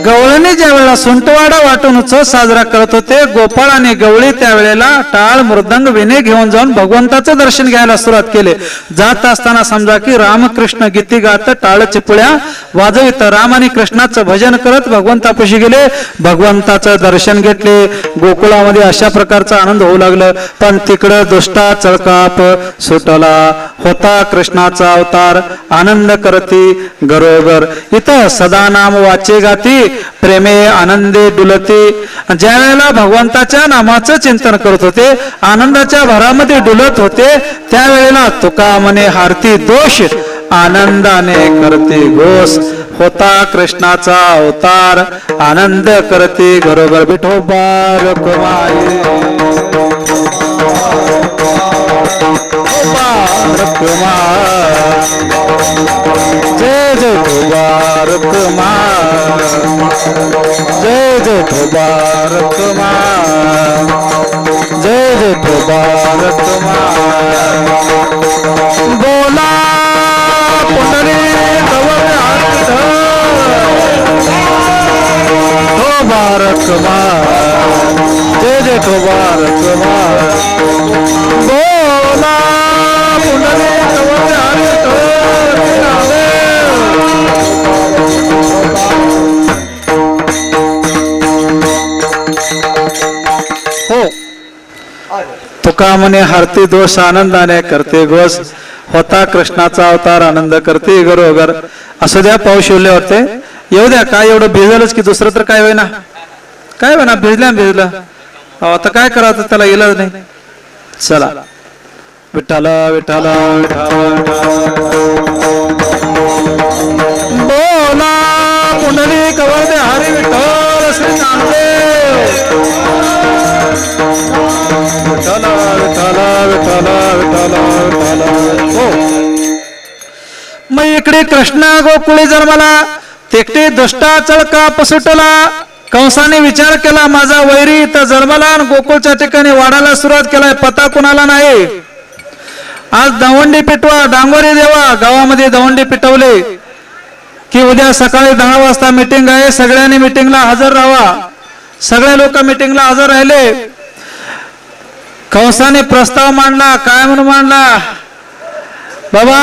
गवळणी ज्या वेळेला सुंटवाडा वाटून उत्सव साजरा करत होते गोपाळ आणि गवळी त्यावेळेला टाळ मृदंग विणे घेऊन जाऊन भगवंताचं दर्शन घ्यायला सुरुवात केले जात असताना समजा की रामकृष्ण गीती गात टाळ चिपळ्या वाजवित राम आणि कृष्णाचं भजन करत भगवंतापाशी गेले भगवंताचं दर्शन घेतले गोकुळामध्ये अशा प्रकारचा आनंद होऊ लागलं पण तिकडं दुष्टा चळकाप सुटला होता कृष्णाचा अवतार आनंद करती घरोघर इथं सदा नाम वाचे गाती प्रेमे आनंदे डुलते ज्या वेळेला भगवंताच्या नामाचं चिंतन करत होते आनंदाच्या भरामध्ये डुलत होते त्यावेळेला तुका मने हारती दोष आनंदाने करते घोष होता कृष्णाचा अवतार आनंद करते घरोघर विठोबा रखुमाई जय जय मुबारक जय जय मुबारक जय जय मुबारक बोला पुंडरी मुबारक जय जय मुबारक बोला पुंडरी हो तुका म्हणे हरती दोष आनंदाने करते घोष होता कृष्णाचा अवतार आनंद करते घरोघर असू द्या पाऊस शिवले होते येऊ द्या काय एवढं भिजलंच की दुसरं तर काय होईना काय होईना भिजलं आता काय करायचं त्याला इलाज नाही चला विठ्ठल विठ्ठल बोला कुंडली कवरदे हरी विठ्ठल श्री नामदेव विठ्ठल विठ्ठल विठ्ठल विठ्ठल विठ्ठल हो. मग इकडे कृष्णा गोकुळी जन्माला तिकडे दुष्टा चळका पसुटला. कंसाने विचार केला माझा वैरी तर जन्माला आणि गोकुळच्या ठिकाणी वाढायला सुरुवात केलाय, पता कुणाला नाही. आज दवंडी पिटवा, डांगोरी देवा, गावामध्ये दवंडी पिटवले की उद्या सकाळी 10 वाजता मीटिंग आहे, सगळ्यांनी मीटिंगला हजर राहा. सगळे लोक मीटिंगला हजर राहिले. कंसाने प्रस्ताव मांडला, काय म्हणून मांडला, बाबा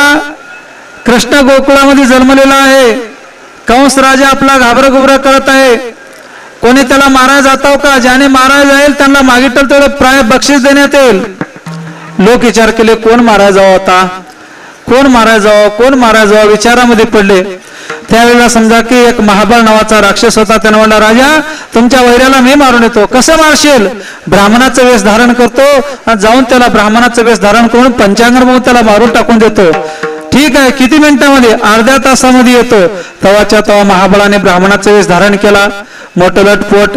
कृष्ण गोकुळामध्ये जन्मलेला आहे, कंस राजा आपला घाबरगुबर करत आहे, कोणी त्याला मारायला जातो का, ज्याने मारायला जाईल त्यांना मागितलं तेवढं प्राय बक्षीस देण्यात येईल. लोक विचार केले कोण मारायला जावं, आता कोण मारायला जावं, कोण मारायला जावं, विचारामध्ये पडले. त्यावेळेला समजा की एक महाबळ नावाचा राक्षस होता. त्याने म्हणला राजा तुमच्या वैऱ्याला मी मारून येतो. कसं मारशील, ब्राह्मणाचं वेश धारण करतो आणि जाऊन त्याला ब्राह्मणाचं वेश धारण करून पंचांगर म्हणून त्याला मारून टाकून देतो. ठीक आहे, किती मिनिटांमध्ये, अर्ध्या तासामध्ये येतो. तवाच्या तवा महाबळाने ब्राह्मणाचा वेश धारण केला, मोठं लटपोट,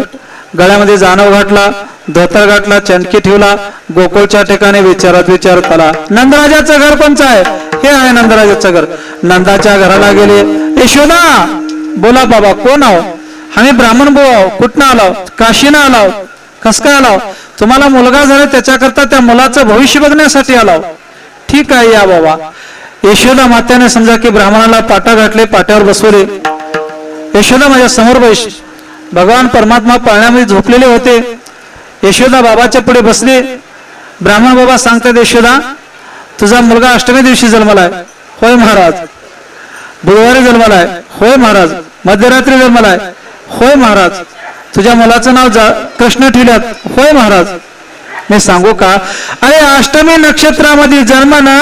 गळ्यामध्ये जानव घातला, धोतर घातला, चणकी ठेवला, गोकुळच्या ठिकाणी विचारत आला नंदराजाचं घर कोणचं आहे, हे आहे नंदराजाचं घर. नंदाच्या घराला गेले. यशोदा बोला बाबा कोण आहो, आम्ही ब्राह्मण भाऊ आहो, कुठनं आलो, काशीनं आलो, कस काय आलो, तुम्हाला मुलगा झाला त्याच्याकरता त्या मुलाचं भविष्य बघण्यासाठी आलो. ठीक आहे या बाबा. यशोदा मात्याने समजा की ब्राह्मणाला पाटा घातले, पाट्यावर बसवले. यशोदा माझ्या समोर बैस. भगवान परमात्मा पाळण्यामध्ये झोपलेले होते. यशोदा बाबाच्या पुढे बसले. ब्राह्मण बाबा सांगतात यशोदा तुझा मुलगा अष्टमी दिवशी जन्मलाय, होय महाराज. बुधवारी जन्मलाय, होय महाराज. मध्यरात्री जन्मलाय, होय महाराज. तुझ्या मुलाचं नाव कृष्ण ठेवल्यात, होय महाराज. मी सांगू का, अरे अष्टमी नक्षत्रामध्ये जन्मना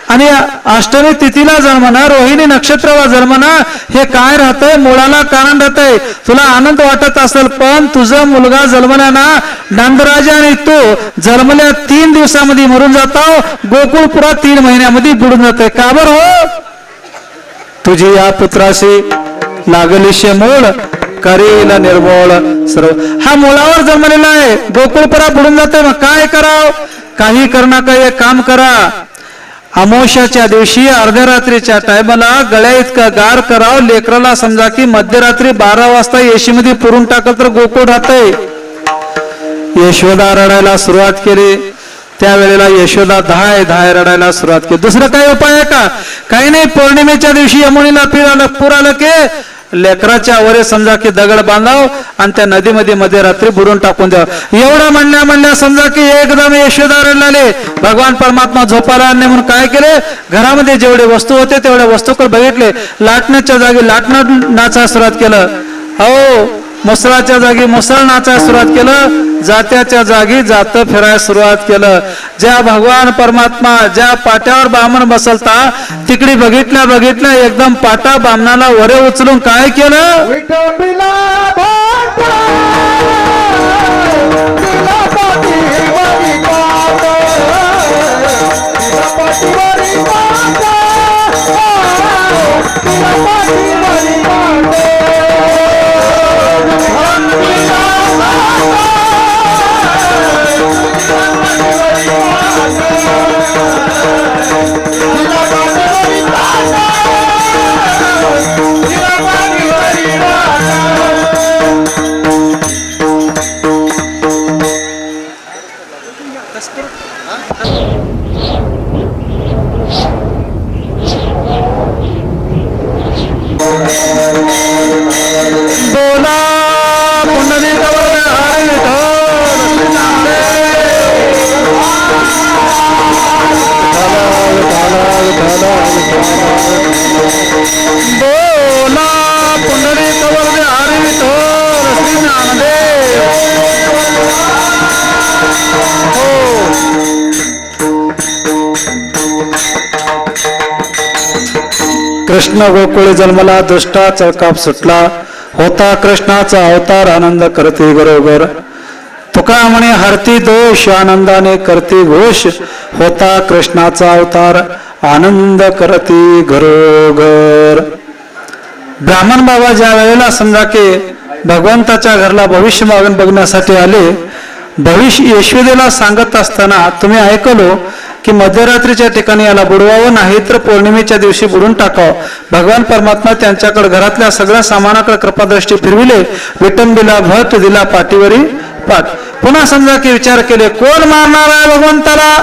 आणि अष्टमी तिथीला जन्मना, रोहिणी नक्षत्राला जन्मना, हे काय राहतंय, मुळाला कारण राहतंय. तुला आनंद वाटत असेल, पण तुझा मुलगा जन्मला ना, नंदराजा आणि तू जन्मल्या 3 दिवसामध्ये मरून जातो, गोकुळपुरा 3 महिन्यामध्ये बुडून जातोय. का बरं हो, तुझी या पुत्राशी लागलीशे मूळ करील निर्मोळ सर्व. हा मुळावर जन्मलेला आहे, गोकुळपुरा बुडून जातोय. मग काय कराव, काही करणं काय, एक काम करा, अमावस्याच्या दिवशी अर्ध्या रात्रीच्या टायमाला गळ्या इतका गार कराव, लेकराला समजा की मध्यरात्री 12 वाजता येशीमध्ये पुरून टाकलं तर गोकुळ राहतंय. यशोदा रडायला सुरुवात केली. त्यावेळेला यशोदा धाय रडायला सुरुवात केली. दुसरं काही उपाय आहे का, काही नाही. पौर्णिमेच्या दिवशी यमुनीला पूर आलं की लेकराच्या वरे समजा की दगड बांधाव आणि त्या नदीमध्ये मध्यरात्री बुडून टाकून द्याव. एवढं म्हणल्या समजा की एकदम यशोदा रडलाले. भगवान परमात्मा झोपायला आणले म्हणून काय केले, घरामध्ये जेवढे वस्तू होते तेवढ्या वस्तूकडे बघितले. लाटण्याच्या जागी लाटणं नाचायला सुरुवात केलं, हो मुसळाच्या जागी मुसळ नाचायला सुरुवात केलं, जात्याच्या जागी जात फिरायला सुरुवात केलं. ज्या भगवान परमात्मा ज्या पाट्यावर बामण बसलता तिकडे बघितल्या एकदम पाटा बामणाला वरे उचलून काय केलं, विठोबीला भाता, तिला पाठीवरी पाट, तिला पाठीवरी पाट, तिला पाठीवरी पाट. बोला पुंडली कवरदे हरी बोला पुंडली कवरदे हरी विठ्ठल श्री ज्ञानदेव. कृष्ण गोकुळी जन्मला, दुष्टा चळकाप सुटला, होता कृष्णाचा अवतार, आनंद करते घरोघर. तुका म्हणे हरती दोष आनंदाने करती घोष होता कृष्णाचा अवतार आनंद करती घरोघर. ब्राह्मण बाबा ज्या वेळेला समजा की भगवंताच्या घरला भविष्य बघण्यासाठी आले, भविष्य यशोदेला सांगत असताना तुम्ही ऐकलो की मध्यरात्रीच्या ठिकाणी याला बुडवावं नाही तर पौर्णिमेच्या दिवशी बुडून टाकावं. भगवान परमात्मा त्यांच्याकडे घरातल्या सगळ्या सामानाकडे कृपादृष्टी फिरविले. विटंबीला भट दिला पाठीवरी पाठ. पुन्हा समजा की विचार केले कोण मारणार आहे भगवंताला?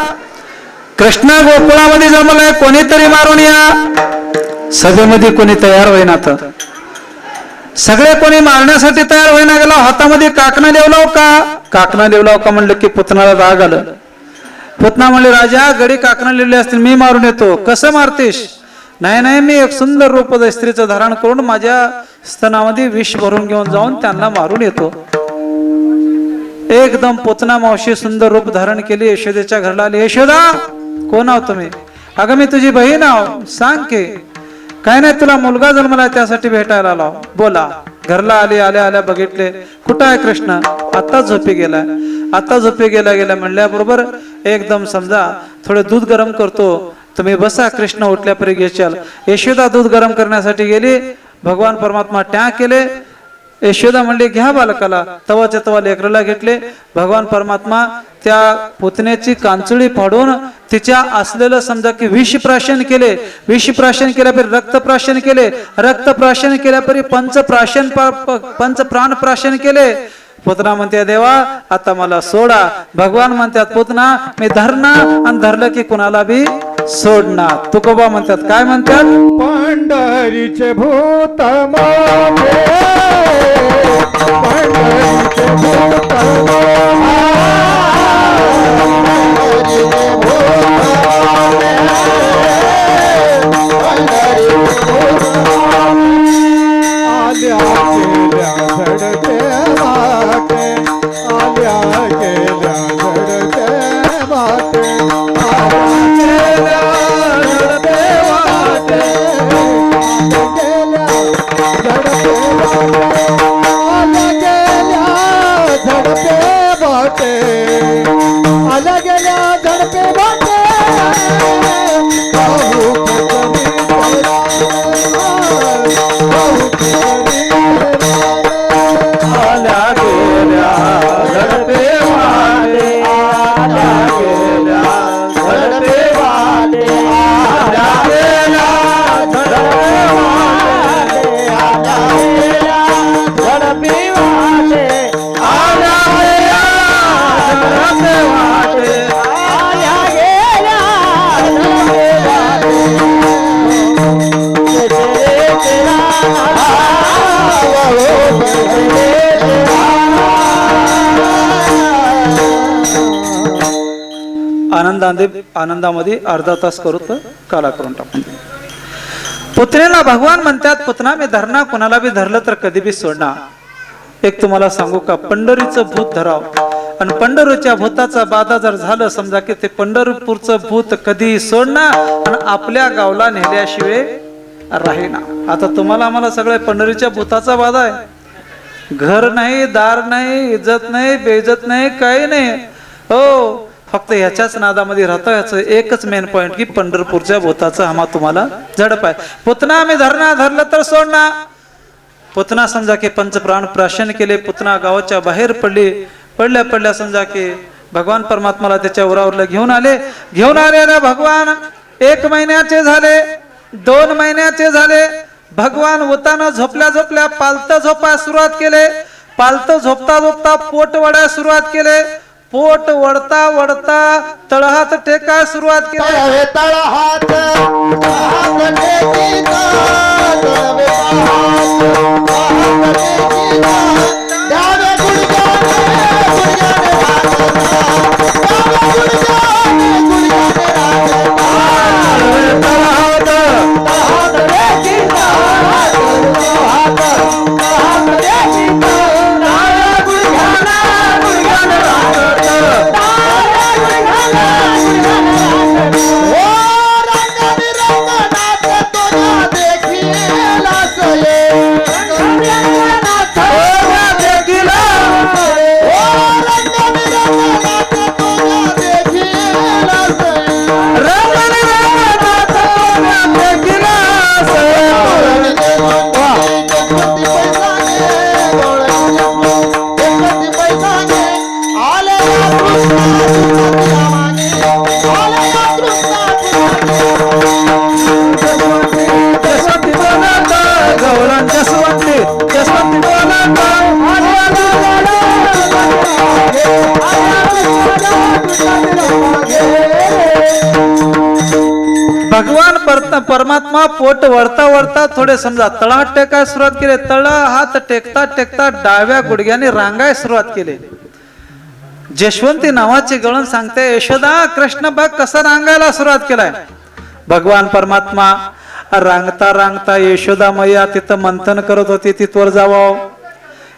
कृष्ण गोकुळामध्ये जन्मलाय, कोणीतरी मारून या. सभेमध्ये कोणी तयार होईना, तर सगळे कोणी मारण्यासाठी तयार होईना गेला. हातामध्ये काकणा लेवलाव का? काकणा लेवलाव का म्हणलं की पुतनाला राग आलं. पुतना म्हणले राजा गडी काकणा लिहिले असतील, मी मारून येतो. कसं मारतेस? नाही नाही, मी एक सुंदर रूप स्त्रीचं धारण करून माझ्या स्तनामध्ये विष भरून घेऊन जाऊन त्यांना मारून येतो. एकदम पुतना मावशी सुंदर रूप धारण केली, यशोदेच्या घरला आली. यशोदा कोण आहो तुम्ही? अगं मी तुझी बहीण आहो. सांग की. काय नाही, तुला मुलगा जन्मला त्यासाठी भेटायला आलो. बोला. घरला आली. आल्या आल्या बघितले, कुठं आहे कृष्ण? आता झोपी गेलाय. आता झोपी गेल्या म्हणल्याबरोबर एकदम समजा थोडं दूध गरम करतो, तुम्ही बसा, कृष्ण उठल्यापरी घेशाल. यशोदा दूध गरम करण्यासाठी गेली. भगवान परमात्मा ट्या केले. यशोदा म्हणले घ्या बालकाला. तवाच्या तवा लेकराला घेतले. भगवान परमात्मा त्या पुतण्याची कांचुळी फाडून तिच्या असलेलं समजा की विषप्राशन केले. विषप्राशन केल्यापरी रक्तप्राशन केले. रक्तप्राशन केल्यापरी पंचप्राण प्राशन केले. पुतना म्हणते देवा आता मला सोडा. भगवान म्हणतात पुतना मी धरणार आणि धरलं की कुणाला बी सोडणार. तुकोबा म्हणतात काय म्हणतात? पंढरीचे भूत माझे, पंढरीचे भूत आल्या गेल्या झडते वाटे, आल्या गेल्या झडते वाटे, आल्या झडते वाटे, गेल्या झडते वाटे, आल्या गेल्या झडते वाटे, आल्या गेल्या झडते वाटे, आनंदामध्ये अर्धा तास करू तर काला करून टाकून. पुत्रेला भगवान म्हणतात पुतना मी धरणार, कोणाला बी धरलं तर कधी बी सोडणार. एक तुम्हाला सांगू का, पंढरीचं भूत धराव आणि पंढरीच्या भूताचा बाधा जर झालं समजा की ते पंढरपूरचं भूत कधी सोडणार आणि आपल्या गावला नेल्याशिवाय राहीना. आता तुम्हाला आम्हाला सगळ्या पंढरीच्या भूताचा बाधा आहे. घर नाही, दार नाही, इज्जत नाही, बेइज्जत नाही, काही नाही. हो, फक्त ह्याच्याच नादामध्ये राहतो. ह्याचं एकच मेन पॉइंट की पंढरपूरच्या भूताचा आम्हा तुम्हाला झडप आहे. पुतना आम्ही धरलं तर सोडणार. पुतना समजा की पंचप्राण प्राशन केले. पुतना गावाच्या बाहेर पडल्या समजा की भगवान परमात्माला त्याच्या उरावरला घेऊन आले ना भगवान 1 महिन्याचे झाले, 2 महिन्याचे झाले. भगवान उताना झोपल्या पालत झोपाय सुरुवात केले. पालत झोपता पोट वडाय सुरुवात केले. पोट वडता तळहात टेकाय सुरुवात केली. तळहात परमात्मा परमात्मा पोट वरता वरता थोडे समजा तळहात टेकाय सुरुवात केली. हात टेकता टेकता डाव्या गुडघ्याने रांगाय सुरुवात केली. जशवंती नावाची गवळण सांगते, यशोदा कृष्ण बघ कसा रांगायला सुरुवात केलाय. भगवान परमात्मा रांगता रांगता यशोदा मैया तिथं मंथन करत होती, तिथवर जावं.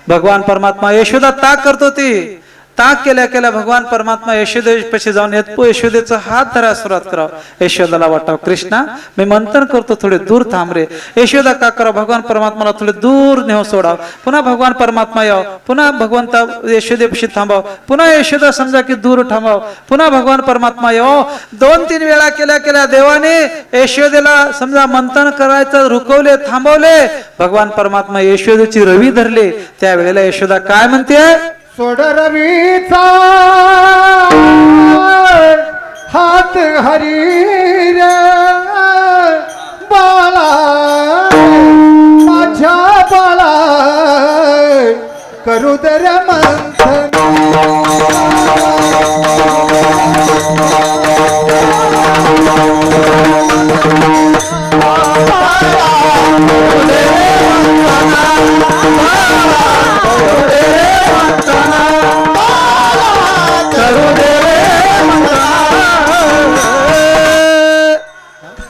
भगवान परमात्मा यशोदा ताक करत होती. ताक केल्या केल्या भगवान परमात्मा यशोदेपाशी जाऊन यशोदेचा हात धरायला सुरुवात करावं. यशोदाला वाटावं कृष्णा मी मंथन करतो, थोडे दूर थांब रे. यशोदा का करावं, भगवान परमात्माला थोडे दूर नेऊ सोडावं. पुन्हा भगवान परमात्मा यावं, पुन्हा भगवंता यशोदेपाशी थांबाव, पुन्हा यशोदा समजा की दूर थांबाव, पुन्हा भगवान परमात्मा यावं. 2-3 वेळा केल्या केल्या देवाने यशोदेला समजा मंथन करायचं रुकवले, थांबवले. भगवान परमात्मा यशोदेची रवी धरले. त्यावेळेला यशोदा काय म्हणते, सोड रवीचा हात हरी रे बाळा, माझ्या बाळा करू दर मंथन.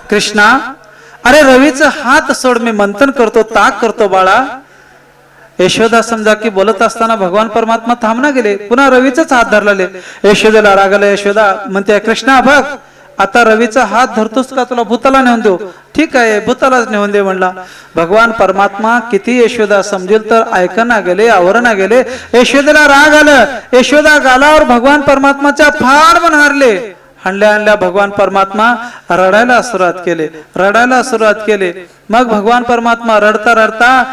कृष्णा अरे रवीचा हात सोड, मी मंथन करतो, ताक करतो बाळा. यशोदा समजा की बोलत असताना भगवान परमात्मा थांबना गेले, पुन्हा रवीचाच हात धरलाले. यशोदेला रागाला. यशोदा म्हणते कृष्णा बघ आता रवीचा हात धरतोस का, तुला भूताला नेऊन देऊ. ठीक आहे भूतालाच नेऊन दे म्हणला. भगवान परमात्मा किती यशोदा समजेल तर ऐकना गेले, आवरणा गेले. यशोदेला राग आलं. यशोदा गालावर भगवान परमात्माच्या फाड पण हारले. हाणल्या भगवान परमात्मा रडायला सुरुवात केले, रडायला सुरुवात केले. मग भगवान परमात्मा रडता रडता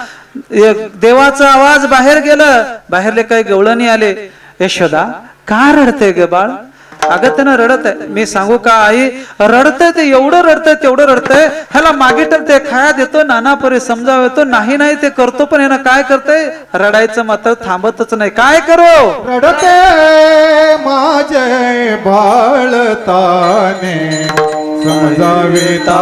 देवाचा आवाज बाहेर गेलं. बाहेरले काही गवळणी आले. यशोदा का रडते ग बाळ, अगं त्यानं रडत आहे. मी सांगू का आई, रडतंय ते एवढं रडतंय तेवढं रडतंय. ह्याला मागे ते खाया देतो, नाना परी समजाव येतो, नाही नाही ते करतो, पण यानं काय करतंय, रडायचं मात्र थांबतच नाही. काय करू, रडते माझे बाळताने समजाविता.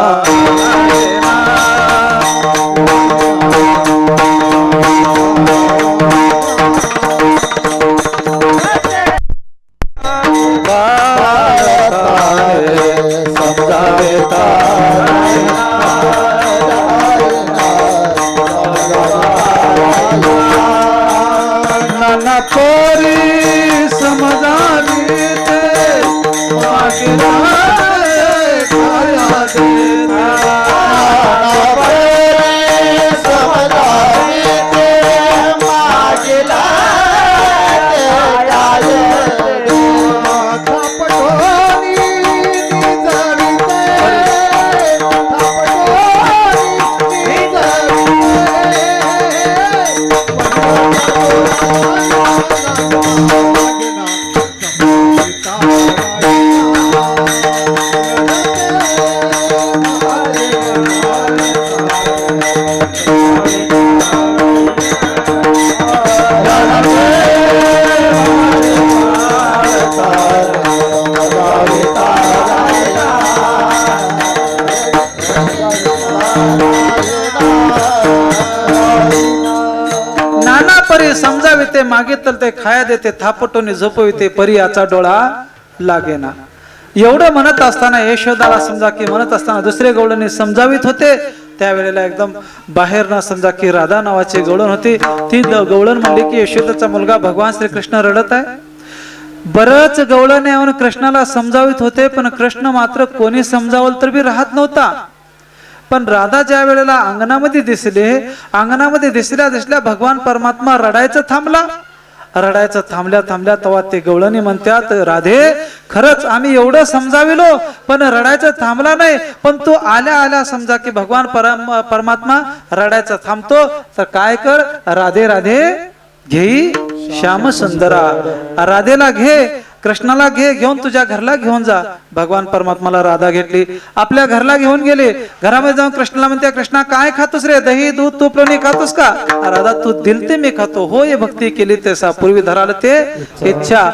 नाना पोरी समजावी ते मागेला खाया देता. नाना परी समजाविते मागे ते खाया देते, थापटोनी झोपविते, परी याचा डोळा लागेना. एवढं म्हणत असताना यशोदाला समजा की म्हणत असताना दुसरे गवळणी समजावित होते. त्यावेळेला एकदम बाहेर ना समजा की राधा नावाची गवळण होती. ती गवळण म्हणली की यशोदाचा मुलगा भगवान श्रीकृष्ण रडत आहे. बरच गवळणे येऊन कृष्णाला समजावित होते, पण कृष्ण मात्र कोणी समजावल तर बी राहत नव्हता. पण राधा ज्या वेळेला अंगणामध्ये दिसले, अंगणामध्ये दिसल्या भगवान परमात्मा रडायचं थांबला. रडायचं थांबल्या थांबल्या तेव्हा ते गवळणी म्हणतात, राधे खरंच आम्ही एवढं समजाविलो पण रडायचं थांबला नाही. पण तू आल्या आल्या समजा की भगवान परमात्मा रडायचं थांबतो तर काय कर, राधे राधे घेई श्याम सुंदरा, राधेला घे, कृष्णाला घे, घेऊन तुझ्या घरला घेऊन जा. भगवान परमात्माला राधा घेतली, आपल्या घरला घेऊन गेले. घरामध्ये जाऊन कृष्णाला म्हणते, कृष्णा काय खातोस रे, दही दूध तूप लोणी खातोस का. राधा तू दिल ते मी खातो, हो ये भक्ती केली तसा पूर्वी धराल ते इच्छा.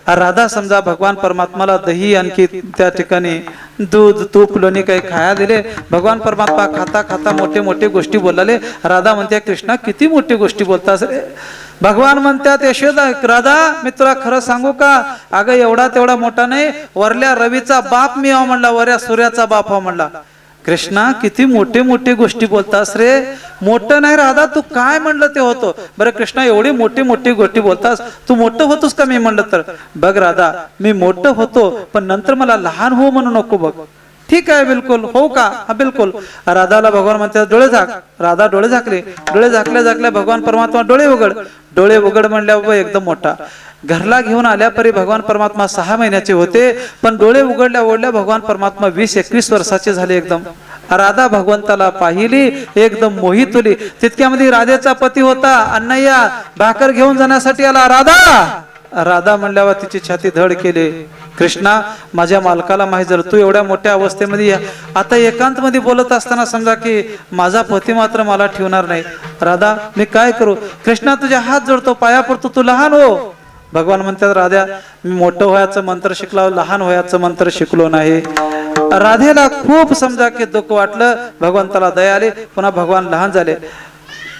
राधा समजा भगवान परमात्माला दही आणखी त्या ठिकाणी दूध तूप लोणी काही खाया दिले. भगवान परमात्मा खाता खाता मोठे मोठे गोष्टी बोलले. राधा म्हणते कृष्णा किती मोठी गोष्टी बोलतास रे. भगवान म्हणतात यशोदा राधा मी तुला खरं सांगू का, अगं एवढा तेवढा मोठा नाही, वरल्या रवीचा बाप मी हो म्हणला, वऱ्या सूर्याचा बाप हो म्हणला. कृष्णा किती मोठे मोठे गोष्टी बोलतास रे. मोठं नाही राधा तू काय म्हणलं ते होतं. बरं कृष्णा एवढी मोठी मोठी गोष्टी बोलतास, तू मोठं होतोस का मी म्हणलं तर. बघ राधा मी मोठं होतो पण नंतर मला लहान हो म्हणू नको बघ. ठीक आहे बिलकुल हो का, हा बिलकुल. राधाला भगवान म्हणतात डोळे झाक. राधा डोळे झाकले. डोळे झाकल्या झाकल्या भगवान परमात्मा डोळे उघड. डोळे उघड म्हणल्यावर एकदम मोठा. घरला घेऊन आल्यापरी भगवान परमात्मा 6 महिन्याचे होते, पण डोळे उघडल्या ओढल्या भगवान परमात्मा 20-21 वर्षाचे झाले. एकदम राधा भगवंताला पाहिली, एकदम मोहित होली. तितक्यामध्ये राधेचा पती होता अण्णय्या भाकर घेऊन जाण्यासाठी आला. राधा राधा म्हणल्यावर तिची छाती धड केले. कृष्णा माझ्या मालकाला माहित झालं तू एवढ्या मोठ्या अवस्थेमध्ये आता एकांत मध्ये बोलत असताना समजा की माझा पती मात्र मला ठेवणार नाही. राधा मी काय करू. कृष्णा तुझ्या हात जोडतो पाया पडतो तू लहान हो. भगवान म्हणतात राधा मी मोठं व्हायचं मंत्र शिकलो, लहान व्हायचं मंत्र शिकलो नाही. राधेला खूप समजा की दुःख वाटलं. भगवंताला दया आली. पुन्हा भगवान लहान झाले.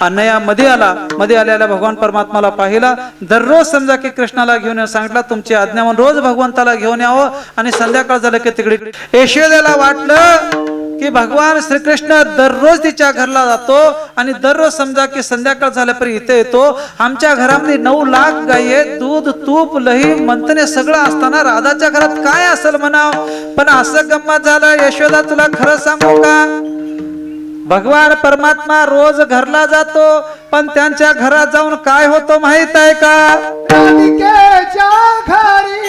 अण्णया मध्ये आला. मध्ये आल्याला भगवान परमात्माला पाहिला. दररोज समजा की कृष्णाला घेऊन या सांगितलं तुमची आज्ञा म्हणून रोज भगवंताला घेऊन यावं. आणि संध्याकाळ झालं की तिकडे यशोदेला वाटलं की भगवान श्रीकृष्ण दररोज तिच्या घरला जातो आणि दररोज समजा की संध्याकाळ झाल्यापर्यंत इथे येतो. आमच्या घरामध्ये 9 लाख गायी आहेत, दूध तूप लही मंथने सगळं असताना राधाच्या घरात काय असेल म्हणाव. पण असं गंमत झालं यशोदा तुला खरं सांगू का, भगवान परमात्मा रोज घरला जातो पण त्यांच्या घरात जाऊन काय होतो माहित आहे का. राधिकेच्या घरी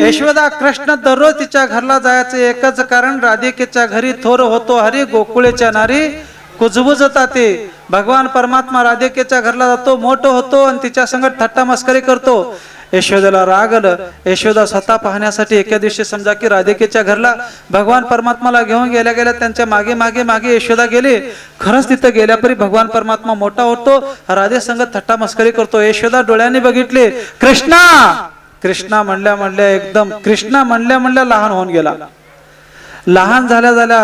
यशोदा कृष्ण दररोज तिच्या घरला जायचं एकच कारण, राधिकेच्या घरी थोर होतो हरी गोकुळेच्या नारी कुजबुजता ते. भगवान परमात्मा राधिकेच्या घरला जातो, मोठं होतो आणि तिच्या संगत थट्टा मस्करी करतो. यशोदेला राग आलं. यशोदा स्वतः पाहण्यासाठी एका दिवशी समजा की राधिकेच्या घरला भगवान परमात्माला घेऊन गेल्या गेल्या त्यांच्या मागे मागे मागे यशोदा गेली. खरंच तिथं गेल्यापरी भगवान परमात्मा मोठा होतो, राधे संगत थट्टा मस्करी करतो. यशोदा डोळ्यांनी बघितले कृष्णा. कृष्णा म्हणल्या म्हणल्या एकदम कृष्णा म्हणल्या म्हणल्या लहान होऊन गेला. लहान झाल्या झाल्या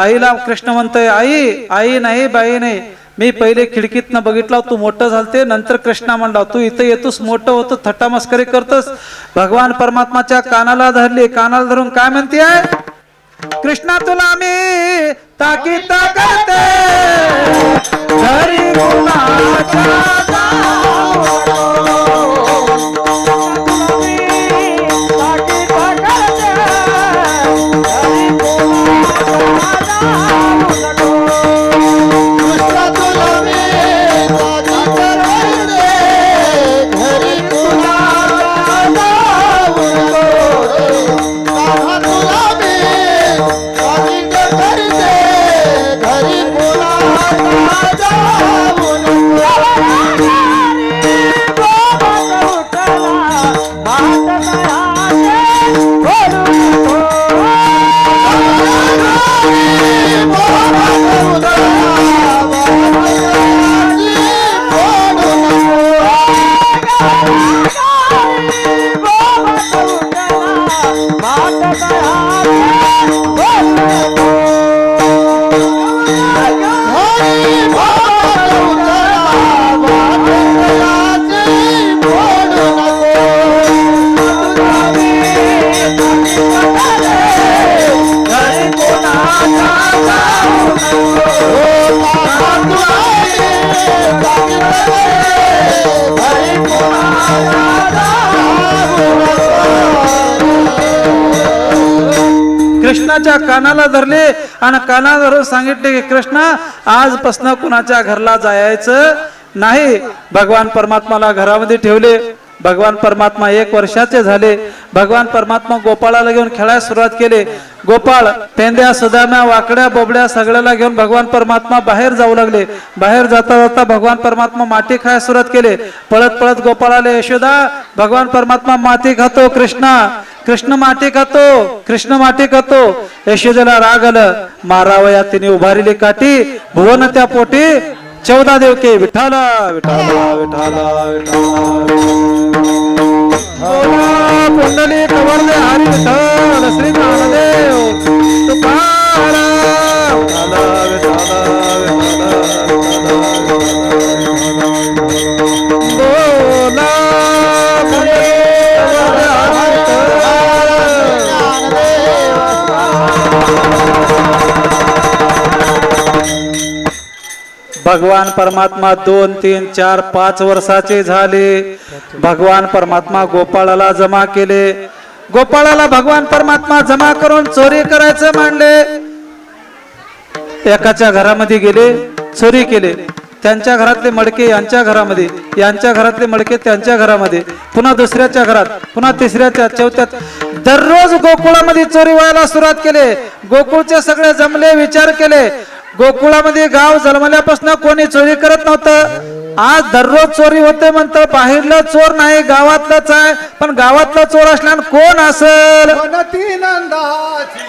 आईला कृष्ण म्हणतोय आई आई नाही बाई नाही, मी पहिले खिडकीतनं बघितला तू मोठं झालते. नंतर कृष्णा म्हणला तू इथं येतोस मोठं होतो थट्टा मस्करी करतोस. भगवान परमात्माच्या कानाला धरले. कानाला धरून काय म्हणते कृष्णा तुला मी ताकीद करते घरी कुणाच्या कृष्णाच्या कानाला धरले आणि कानाला धरून सांगितले की कृष्णा आजपासून कुणाच्या घरला जायचं नाही. भगवान परमात्माला घरामध्ये ठेवले. भगवान परमात्मा 1 वर्षाचे झाले. भगवान परमात्मा गोपाळाला घेऊन खेळायला सुरुवात केले. गोपाळ पेंद्या सुदाम्या वाकड्या बोबड्या सगळ्याला घेऊन भगवान परमात्मा बाहेर जाऊ लागले. बाहेर जाता जाता भगवान परमात्मा माती खायला सुरुवात केले. पळत पळत गोपाळाला यशोदा भगवान परमात्मा माती खातो. कृष्ण माती खातो. कृष्ण माती खातो. यशोदेला राग आलं. मारावया तिने उभारली काठी. भुवन त्या पोटी 14 देवके. विठाला विठाला विठाला पुंडली कवरले हरी विठ्ठल श्री ज्ञानदेव तुकाराम. विठाला विठाला बोला पुंडली कवरले हरी भगवान परमात्मा 2, 3, 4, 5 वर्षाचे झाले. भगवान परमात्मा गोपाळाला जमा केले. गोपाळाला भगवान परमात्मा जमा करून चोरी करायचं मांडले. एकाच्या घरामध्ये गेले, चोरी केले. त्यांच्या घरातले मडके यांच्या घरामध्ये, यांच्या घरातले मडके त्यांच्या घरामध्ये, पुन्हा दुसऱ्याच्या घरात, पुन्हा तिसऱ्याच्या, चौथ्यात. दररोज गोकुळामध्ये चोरी व्हायला सुरुवात केले. गोकुळचे सगळे जमले, विचार केले. गोकुळामध्ये गाव जन्मल्यापासून कोणी चोरी करत नव्हतं. आज दररोज चोरी होते म्हणतं. बाहेरला चोर नाही, गावातलाच आहे. पण गावातला चोर असल्यानं कोण असेल? वनती नंदाची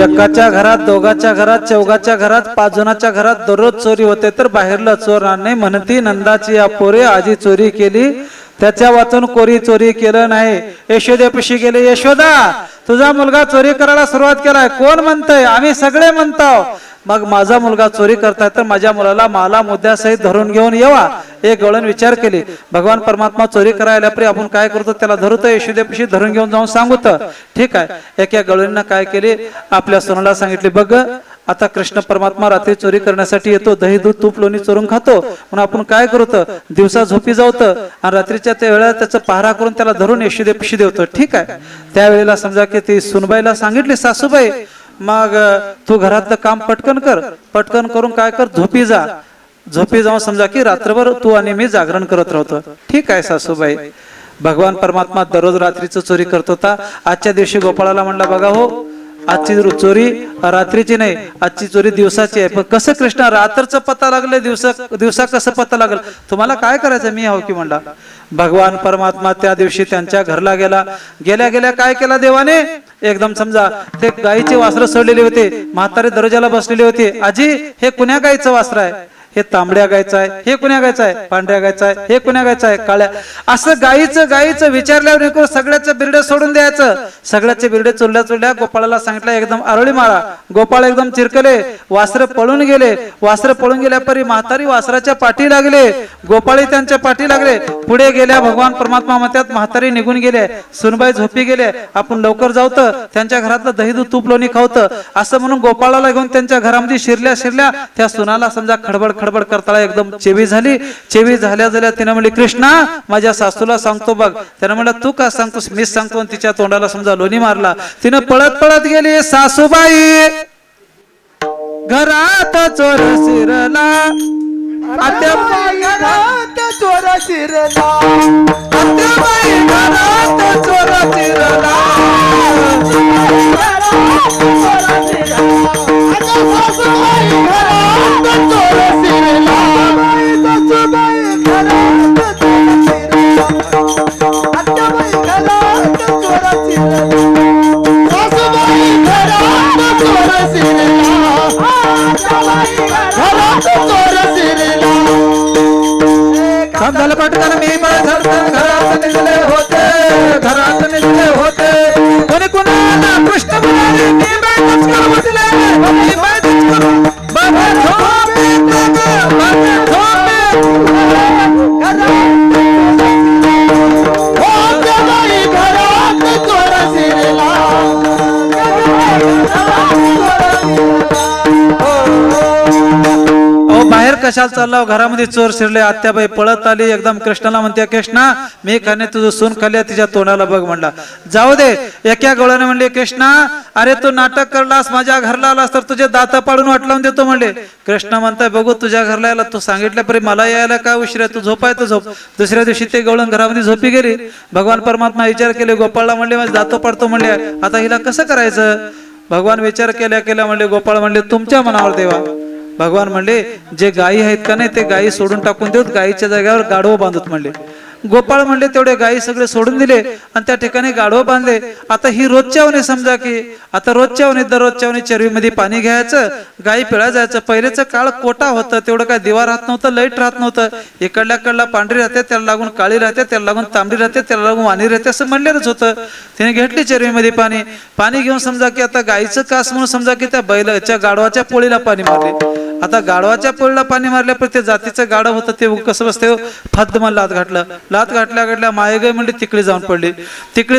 एकाच्या घरात, दोघाच्या घरात, चौघाच्या घरात, 5 जणांच्या घरात दररोज चोरी होते. तर बाहेरला चोर नाही. म्हणती नंदाची या पोरे आधी चोरी केली, त्याच्या वाचून कोरी चोरी केलं नाही. यशोदेपाशी गेले. यशोदा तुझा मुलगा चोरी करायला सुरुवात केलाय. कोण म्हणतंय? आम्ही सगळे म्हणतो. मग माझा मुलगा चोरी करताय तर माझ्या मुलाला माला मुद्द्यासहित धरून घेऊन येवा. एक गवळण विचार केली. भगवान परमात्मा चोरी करायला परी आपण काय करतो? त्याला धरतो. यशोदेपाशी धरून घेऊन जाऊन सांगतो. ठीक आहे. एका गवळींना काय केले? आपल्या सोनाला सांगितले, बघ आता कृष्ण परमात्मा रात्री चोरी करण्यासाठी येतो. दही दूध तूप लोणी चोरून खातो. म्हणून आपण काय करतो? दिवसा झोपी जावत आणि रात्रीच्या त्या वेळेला त्याचा पहारा करून त्याला धरून यशोदेपाशी देवतो. ठीक आहे. त्यावेळेला समजा की ती सुनबाईला सांगितली, सासूबाई मग तू घरातलं काम पटकन कर. पटकन करून काय कर? झोपी जा. झोपी जाऊन समजा की रात्रभर तू आणि मी जागरण करत राहतो. ठीक आहे सासूबाई. भगवान परमात्मा दररोज रात्रीचं चोरी करत होता. आजच्या दिवशी गोपाळाला म्हणला, बघा हो आजची चोरी रात्रीची नाही, आजची चोरी दिवसाची आहे. पण कसं कृष्णा रात्रचं पत्ता लागले, दिवसा कसं पत्ता लागल? तुम्हाला काय करायचं? मी आहो की म्हणला. भगवान परमात्मा त्या दिवशी त्यांच्या घरला गेला. गेल्या गेल्या काय केला देवाने? एकदम समजा ते गायीचे वासर सोडलेले होते. म्हातारे दरवाजाला बसलेले होते. आजी हे कुण्या गायीचं वासर आहे? हे तांबड्या गायचं आहे. हे कुण्या गायचं आहे? पांढऱ्या गायचं आहे. हे कुण्या गायचं आहे? काळ्या. असं गायीचं विचारल्यावर सगळ्याचं बिरडे सोडून द्यायचं. सगळ्याचे बिरडे चुरल्या गोपाळाला सांगितलं एकदम आरोळी मारा. गोपाळ एकदम चिरकले. वासर पळून गेले. वासर पळून गेल्या परी म्हातारी वासराच्या पाठी लागले. गोपाळी त्यांच्या पाठी लागले. पुढे गेल्या. भगवान परमात्मा म्हणतात म्हातारी निघून गेले. सुनबाई झोपी गेले. आपण लवकर जाऊत त्यांच्या घरातलं दही दूध तूप लोणी खावत असं म्हणून गोपाळाला घेऊन त्यांच्या घरामध्ये शिरल्या. त्या सुनाला समजा खडबड करताना एकदम चेवी झाली. चेवी झाल्या तिने म्हणली, कृष्णा माझ्या सासूला सांगतो बघ. त्याने म्हणलं, तू का सांगतोस? मीच सांगतो. तिच्या तोंडाला समजा लोणी मारला. तिने पळत गेली. सासूबाई घरात चोर शिरला आत्याबाई घरात चोर शिरला आत्याबाई घरात चोर शिरला सासूबाई घरात चोर शिरला सासूबाई घरात चोर शिरला आत्याबाई घरात चोर शिरला सासूबाई घरात चोर शिरला आत्याबाई घरात चोर शिरला काम झालं पटकन मी झडकन घरात निघले होते कोणी कोणाला कृष्ण म्हणाले मी बायकोच करू म्हटले मी बायकोच करू बाबा झोपे बाबा झोपे आत्याबाई घरात चोर शिरला अहो बाहेर कशाला चालला हो? घरामध्ये चोर शिरले आत्याबाई पळत आली एकदम कृष्णाला म्हणते कृष्णा मी खाणे तुझं सून खाल्ली तिच्या तोंडाला बघ म्हणला जाऊ दे एका गवळ्याने म्हणले कृष्णा अरे तू नाटक करलास माझ्या घरला आलास तर तुझे दात पाडून वाट लावून देतो म्हणले कृष्ण म्हणताय बघू तुझ्या घरला यायला तू सांगितल्यापरी मला यायला काय उशीर आहे तू झोपाय तर झोप दुसऱ्या दिवशी ते गवळण घरामध्ये झोपी गेली भगवान परमात्मा विचार केले गोपाळला म्हणले माझे दात पाडतो म्हणले आता हिला कसं करायचं भगवान विचार केल्या म्हणले गोपाळ म्हणले तुमच्या मनावर देवा भगवान म्हणले जे गायी आहेत का नाही ते गायी सोडून टाकून देऊत गायीच्या जागेवर गाढव बांधूत म्हणले गोपाळ म्हणले तेवढे गायी सगळे सोडून दिले आणि त्या ठिकाणी गाढव बांधले आता ही रोजच्यावणी समजा की आता रोजच्यावणी दररोजच्यावणी चरवीमध्ये पाणी घ्यायचं गायी पिळा जायचं पहिलेचं काळ कोटा होतं तेवढं काय दिवा राहत नव्हतं लाईट राहत नव्हतं इकडल्या पांढरी राहते त्याला लागून काळी राहते त्याला लागून तांबडी राहते त्याला लागून वाणी राहते असं म्हणलेलंच होतं तिने घेतली चरवीमध्ये पाणी घेऊन समजा की आता गायीचं कास म्हणून समजा की त्या बैलाच्या गाढवाच्या पोळीला पाणी मारले आता गाढवाच्या पोळीला पाणी मारल्या पण ते जातीचं गाढव होतं ते कसं बसते फद्द मला लात घातल्या माये गाय म्हणजे तिकडे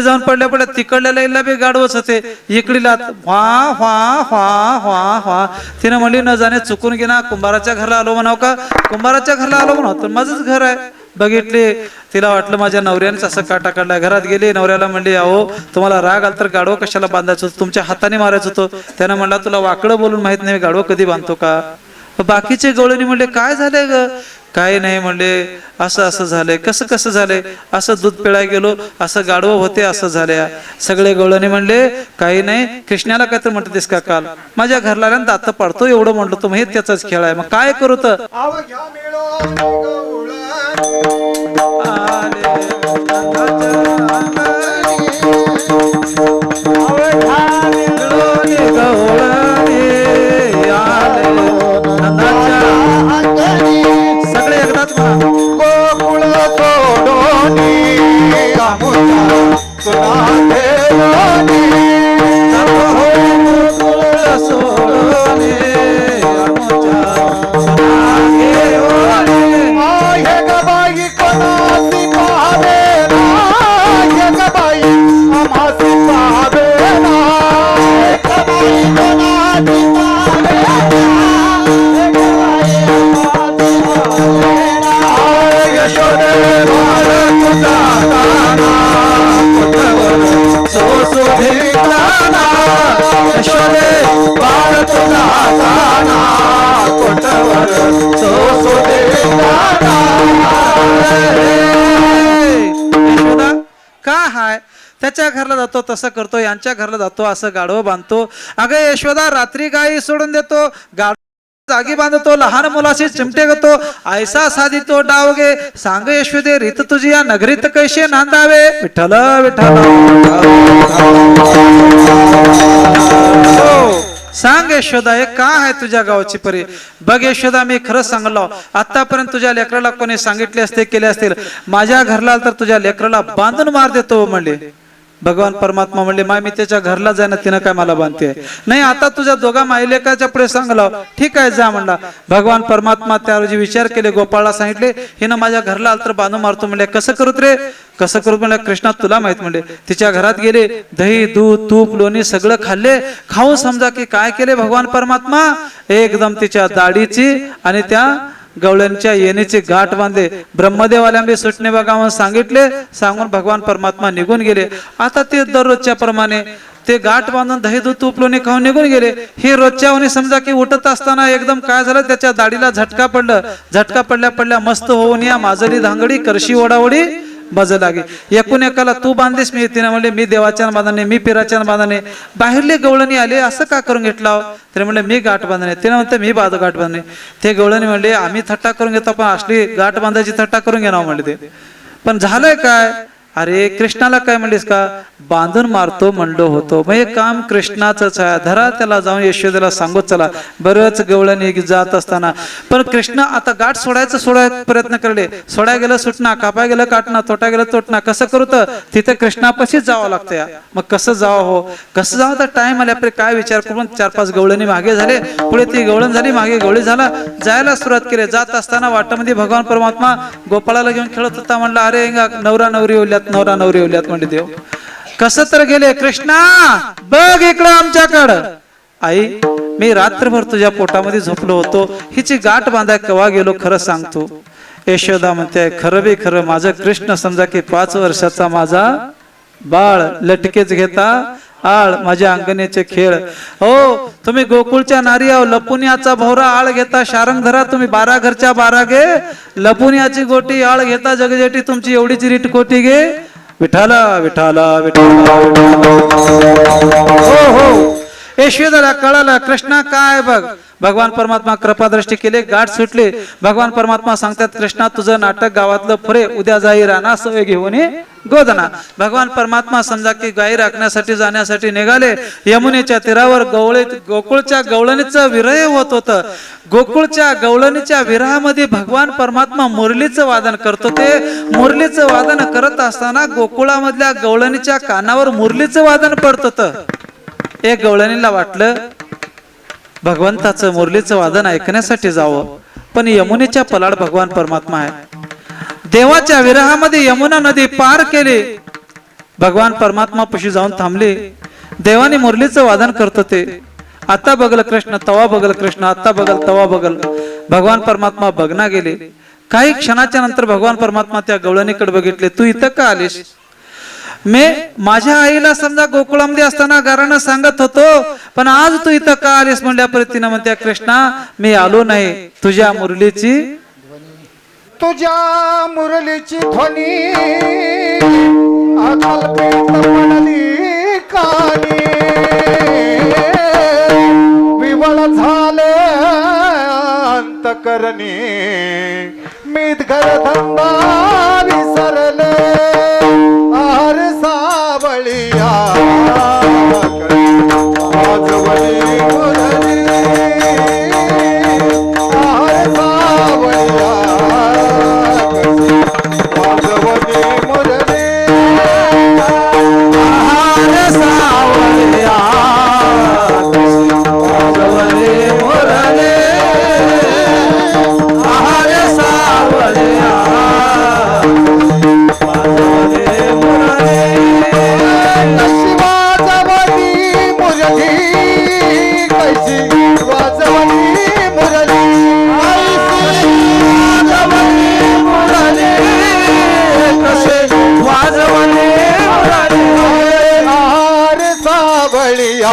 जाऊन पडल्या तिकडल्या लाईनला बी गाढवच होते इकडे लात व्हा व्हा व्हा व्हा व्हा तिने म्हणली न जाणे चुकून घे ना कुंभाराच्या घरला आलो म्हणाव का कुंभाराच्या घरला आलो म्हणाव तर माझंच घर आहे बघितले तिला वाटलं माझ्या नवऱ्यानेच असं काटा काढला घरात गेली नवऱ्याला म्हणले अहो तुम्हाला राग आला तर गाढव कशाला बांधायचं होतं तुमच्या हाताने मारायचं होतं त्यानं म्हणला तुला वाकडं बोलून माहित नाही गाढव कधी बांधतो का बाकीचे गवळणी म्हणले काय झालंय ग काय नाही म्हणले असं झालंय कसं झालंय असं दूध पिळाय गेलो असं गाढव होते असं झालंय सगळे गवळणी म्हणले काही नाही कृष्णाला काय तर म्हणतेस का काल माझ्या घरला दात पाडतो एवढं म्हणलं तो हे त्याचाच खेळ आहे मग काय करू तर अवघ्या मिळो सगळे एकदाच म्हणा गोकुळ सोडोनी कामुचा तुला ठेवणी हे ग बाई कोणासी पावे ना हे ग बाई आम्हासी पावे ना हे ग बाई कोणासी पावे ना हे ग बाई आम्हासी पावे ना यशोदे बाळ तुझा दाना पुत्रवर सुशोभिताना यशोदे बाळ तुझा दाना पुत्रवर सुशोभिताना यशोदा का हाय त्याच्या घरला जातो तसं करतो यांच्या घरला जातो असं गाढव बांधतो अगं यशोदा रात्री गायी सोडून देतो गाढव जागी बांधतो लहान मुलाशी चिमटे घेतो ऐसा साधितो डावगे सांग यशोदे रीत तुझी या नगरीत कैसे नांदावे विठ्ठल विठ्ठल सांग यशोदा हे का आहे तुझ्या गावची परी बघ यशोदा मी खरं सांगलो आतापर्यंत तुझ्या लेकराला कोणी सांगितले असते केले असतील माझ्या घरला तर तुझ्या लेकराला बांधून मार देतो म्हणले भगवान परमात्मा म्हणले माय मी त्याच्या घरला जाय ना तिनं काय मला बांधते नाही आता तुझ्या दोघा मायलेकाच्या पुढे सांगलो ठीक आहे जा म्हणला भगवान परमात्मा त्या रोजी विचार केले गोपाळला सांगितले हिनं माझ्या घरला आलं तर बांधून मारतो म्हणले कसं करूत रे कसं करू म्हणलं कृष्णा तुला माहित म्हणले तिच्या घरात गेले दही दूध तूप लोणी सगळं खाल्ले खाऊन समजा की काय केले भगवान परमात्मा एकदम तिच्या दाढीची आणि त्या गवळ्यांच्या येण्याचे गाठ बांधले ब्रह्मदेवाल्यांनी सुटणे बघा म्हणून सांगितले सांगून भगवान परमात्मा निघून गेले आता ते दररोजच्या प्रमाणे ते गाठ बांधून दही दूध तूप लोणी खाऊन निघून गेले. हे रोजच्या वनी समजा की उठत असताना एकदम काय झालं, त्याच्या दाढीला झटका पडलं. झटका पडल्या पडल्या मस्त होऊन या माजली धांगडी करशी ओढाओढी बज लागे. एकूण एकाला तू बांधलीस, मी तिने म्हणले मी देवाच्या बांधणे, मी पिराच्या बांधणे. बाहेरले गवळणी आले, असं का करून घेतला? तिने म्हणले मी गाठ बांधणे. तिने म्हणते मी गाठ बांधणे. ते गवळणी म्हणले आम्ही थट्टा करून घेतो, पण असली गाठ बांधायची थट्टा करून घेणार म्हणले ते. पण झालंय काय? अरे कृष्णाला काय म्हणलीस का? बांधून मारतो म्हणलो होतो. मग हे काम कृष्णाचंच आहे. धरा त्याला जाऊन यशोदेला सांगत चला. बरंच गवळणी जात असताना पण कृष्ण आता गाठ सोडायचा प्रयत्न करले. सोडाय गेलं सुटना, कापाय गेलं काटना, तोटा गेलं तोटना. कसं करू तर तिथे कृष्णापाशीच जावं लागतं. मग कसं जावं हो, कसं जावं? तर टाइम आल्यापरे काय विचार करून 4-5 गवळणी मागे झाले. पुढे ती गवळण झाली, मागे गवळी झाला. जायला सुरुवात केली. जात असताना वाटामध्ये भगवान परमात्मा गोपाळाला घेऊन खेळत होता. म्हणला अरे नवरा नवरी ओल्यात म्हणजे देव. कसं तर गेले, कृष्णा बघ इकडं आमच्याकडं. आई मी रात्रभर तुझ्या पोटामध्ये झोपलो होतो, हिची गाठ बांधाय केव्हा गेलो खरं सांगतो. यशोदा म्हणते खरं बी खरं, माझं कृष्ण समजा की 5 वर्षाचा माझा बाळ, लटकेच घेता आळ माझ्या अंगणेचे खेळ. हो तुम्ही गोकुळच्या नारी आहो, लपुनियाचा भोवरा आळ घेता शारंग धरा. तुम्ही 12 घरच्या 12 घे, लपुनियाची गोटी आळ घेता जगजेटी. तुमची एवढीच रीट कोटी घे. विठाला विठाला विठाला. हो हो यशोदाला कळालं कृष्णा काय बघ. भगवान परमात्मा कृपादृष्टी केले, गाठ सुटले. भगवान परमात्मा सांगतात कृष्णा तुझं नाटक गावातलं फुरे, उद्या जाई राणा सोय घेऊन गोदना. भगवान परमात्मा समजा की गाई राखण्यासाठी जाण्यासाठी निघाले. यमुनेच्या तीरावर गोकुळच्या गवळणीचं विरह होत होतं. गोकुळच्या गवळणीच्या विरहामध्ये भगवान परमात्मा मुरलीचं वादन करतो. ते मुरलीचं वादन करत असताना गोकुळामधल्या गवळणीच्या कानावर मुरलीचं वादन पडत होतं. एक गवळणीला वाटलं भगवंताचं मुरलीचं वादन ऐकण्यासाठी जावं, पण यमुनेच्या पलाड भगवान परमात्मा आहे. देवाच्या विरहामध्ये यमुना नदी पार केली. भगवान परमात्मा पशी जाऊन थांबले. देवाने मुरलीचं वादन करत होते. आता बघल कृष्ण, तवा बघल कृष्ण, आता बघल तवा बघल. भगवान परमात्मा बघना गेले. काही क्षणाच्या नंतर भगवान परमात्मा त्या गवळणीकडे बघितले. तू इथं का आलीस? मी माझ्या आईला समजा गोकुळामध्ये असताना गारानं सांगत होतो, पण आज तू इथं का आलीस म्हणल्या प्रतिनं म्हणत्या कृष्णा मी आलो नाही, तुझ्या मुरलीची ध्वनी अकल्पित पडली कानी. विवळ झाले अंतकरणी, मीत घरधंदा विसरले. आर सावळिया आजवळी मुरली, आर सावळिया आजवळी मुरली, आर सावळिया आजवळी मुरली, आर सावळिया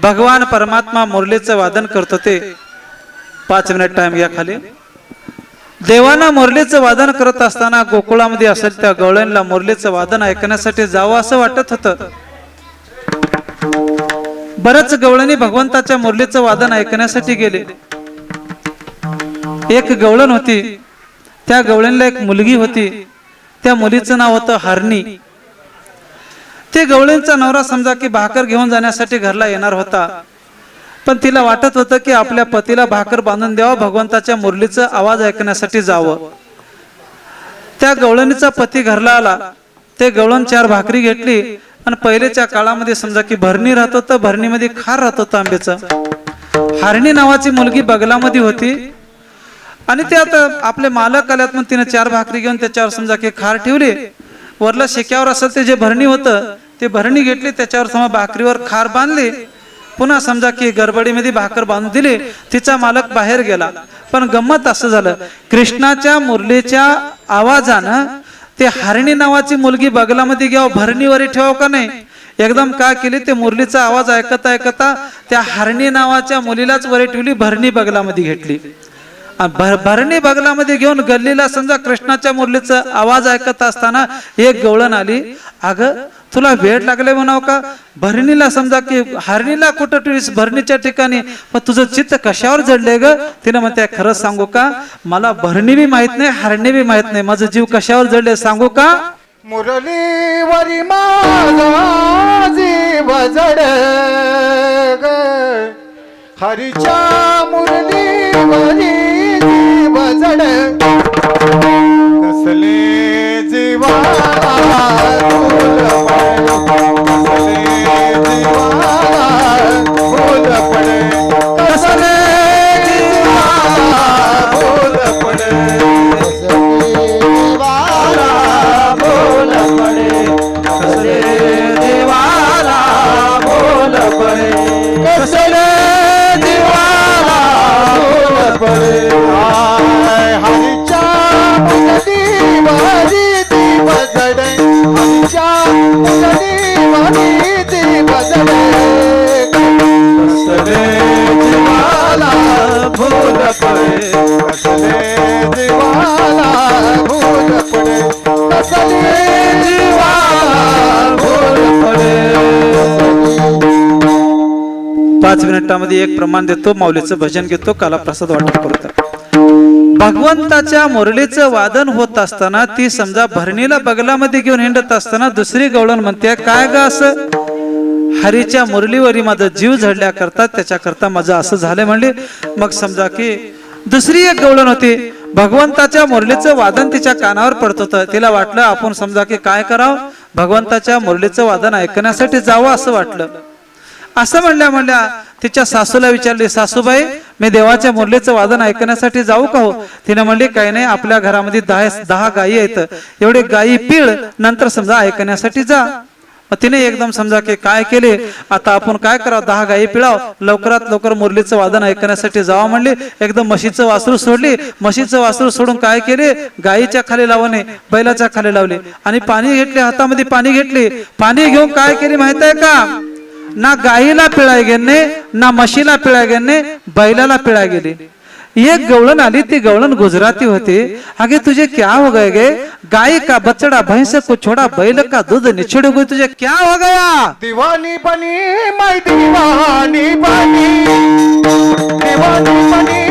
भगवान परमात्मा मुरलीचं वादन करत होते. 5 मिनिट टाइम घ्या खाली. देवाना मुरलीचं वादन करत असताना गोकुळामध्ये असेल त्या गवळणीला मुरलीचं वादन ऐकण्यासाठी जावं असं वाटत होतं. बरंच गवळणी भगवंताच्या मुरलीचं वादन ऐकण्यासाठी गेले. एक गवळण होती, त्या गवळणीला एक मुलगी होती. त्या मुलीचं नाव होतं हरणी. ते गवळणीचा नवरा समजा की भाकर घेऊन जाण्यासाठी घरला येणार होता. पण तिला वाटत होतं की आपल्या पतीला भाकर बांधून द्यावं, भगवंताच्या मुरलीचा आवाज ऐकण्यासाठी जावं. त्या गवळणीचा पती घरला आला. ते गवळण 4 भाकरी घेतली आणि पहिलेच्या काळामध्ये समजा की भरणी राहत होतं, भरणीमध्ये खार राहत होतं आंब्याचं. हरणी नावाची मुलगी बगलामध्ये होती आणि ते आता आपले मालक आल्यात मग तिने 4 भाकरी घेऊन त्याच्यावर समजा की खार ठेवली. वरला शेक्यावर असेल ते जे भरणी होतं ते भरणी घेतली, त्याच्यावर समजा भाकरीवर खार बांधली. पुन्हा समजा की गडबडीमध्ये भाकर बांधून दिली. तिचा मालक बाहेर गेला. पण गंमत असं झालं, कृष्णाच्या मुरलीच्या आवाजानं ते हरणी नावाची मुलगी बगलामध्ये घ्यावं, भरणीवर ठेवावं का नाही. एकदम काय केली, ते मुरलीचा आवाज ऐकता ऐकता त्या हरणी नावाच्या मुलीलाच वरी ठेवली, भरणी बगलामध्ये घेतली. भरणी बगलामध्ये घेऊन गल्लीला समजा कृष्णाच्या मुरलीचा आवाज ऐकत असताना एक गवळण आली. अगं तुला वेळ लागले म्हणाव का, भरणीला समजा की हरणीला कुठं ठेवलीस, भरणीच्या ठिकाणी, पण तुझं चित्त कशावर जडले ग. तिनं म्हणते खरंच सांगू का, मला भरणी बी माहित नाही, हरणी बी माहित नाही, माझं जीव कशावर जडले सांगू का. मुरलीवरी माझा जीव जड ग, हरीच्या मुरलीवरी जीव जड, कसले जीवाला फूल पडे, कसले जीवाला फूल पडे, कसले जीवाला फूल पडे, कसले जीवाला फूल पडे, हरीच्या मुरलीवरी जीव जड, हरीच्या मुरलीवरी जीव जड, कसले जीवाला फूल पडे, कसले जीवाला फूल पडे, कसले जीवाला फूल पडे. 5 मिनिटांमध्ये एक प्रमाण देतो, माऊलीचं भजन घेतो, कालाप्रसाद वाटप करतो. भगवंताच्या मुरलीचं वादन होत असताना ती समजा भरणीला बगलामध्ये घेऊन हिंडत असताना दुसरी गवळण म्हणते, काय ग असं, हरीच्या मुरलीवरी माझा जीव झडल्याकरता, त्याच्याकरता माझं असं झालं म्हणले. मग समजा की दुसरी एक गवळण होती, भगवंताच्या मुरलीचं वादन तिच्या कानावर पडत होतं. तिला वाटलं आपण समजा की काय करावं, भगवंताच्या मुरलीचं वादन ऐकण्यासाठी जावं असं वाटलं. असं म्हणल्या तिच्या सासूला विचारले, सासूबाई मी देवाच्या मुरलीचं वादन ऐकण्यासाठी जाऊ का हो. तिने म्हणली काही नाही, आपल्या घरामध्ये 10 गायी आहेत, एवढे गायी पिळ, नंतर समजा ऐकण्यासाठी जा. तिने एकदम समजा की काय केले, आता आपण काय करावं, 10 गायी पिळाव, लवकरात लवकर मुरलीचं वादन ऐकण्यासाठी जावं म्हणले. एकदम म्हशीचं वासरू सोडली, म्हशीचं वासरू सोडून काय केले, गायीच्या खाली लावणे, बैलाच्या खाली लावले आणि पाणी घेतले, हातामध्ये पाणी घेतले. पाणी घेऊन काय केली माहित आहे का, ना गायीला पिळाय गेले, ना म्हशीला पिळाय गेले, बैलाला पिळाय गेले. एक गवळण आली, ती गवळण गुजराती होती. आगे तुझे क्या हो गए गे, गाय का बछड़ा भैंस को छोड़ा, बैल का दूध निचोड़ गई, तुझे क्या हो गया. दीवानी बनी मैं दीवानी बनी, दीवानी बनी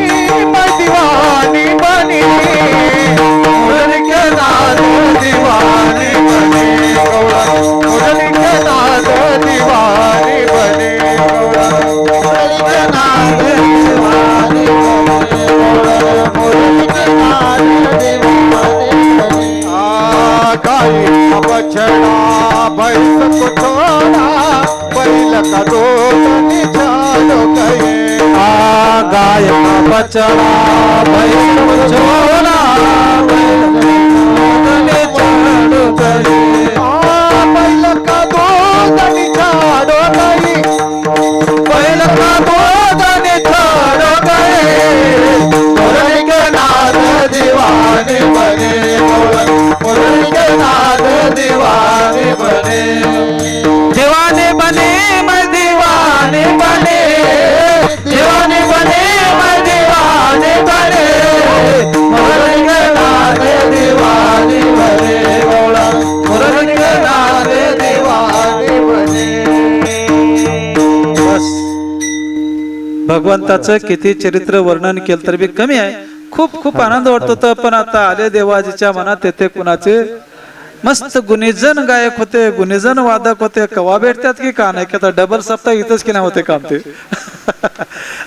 मैं दीवानी बनी, मुरली के नाद दीवानी बनी, मुरली के नाद दीवानी बनी, मुरली के नाद दीवानी बनी, मुरली के नाद दीवानी बनी. गाय का बछड़ा भैंस को छोड़ा, बैल का दूध निछाड़ गए, गाय का बछड़ा भैंस को छोड़ा, बैल का दूध निचोड़ गए, बैल का दूध निछाड़ गई, बैल का दूध निछाड़ गए, मुरली के नाद दीवाने बने, मुरली के नाद दीवाने बने, दीवाने बने मैं दीवाने बने, दीवाने बने मैं दीवाने बने, मुरली के नाद दीवाने बने, मुरली के नाद दीवाने बने. बस भगवंताचं किती चरित्र वर्णन केलं तर बी कमी आहे. खूप खूप आनंद वाटत होता. पण आता आले देवाजीच्या मनात येते कुणाचे मस्त गुणीजन गायक होते, गुणीजन वादक होते, कवा भेटतात की का नाही, की आता डबल सप्ताह इथंच की नाही होते काम ते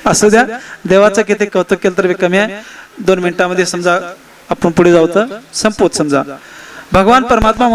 असू द्या, देवाचं किती कौतुक केलं तर कमी आहे. 2 मिनिटांमध्ये समजा आपण पुढे जाऊ तर संपवत. समजा भगवान परमात्मा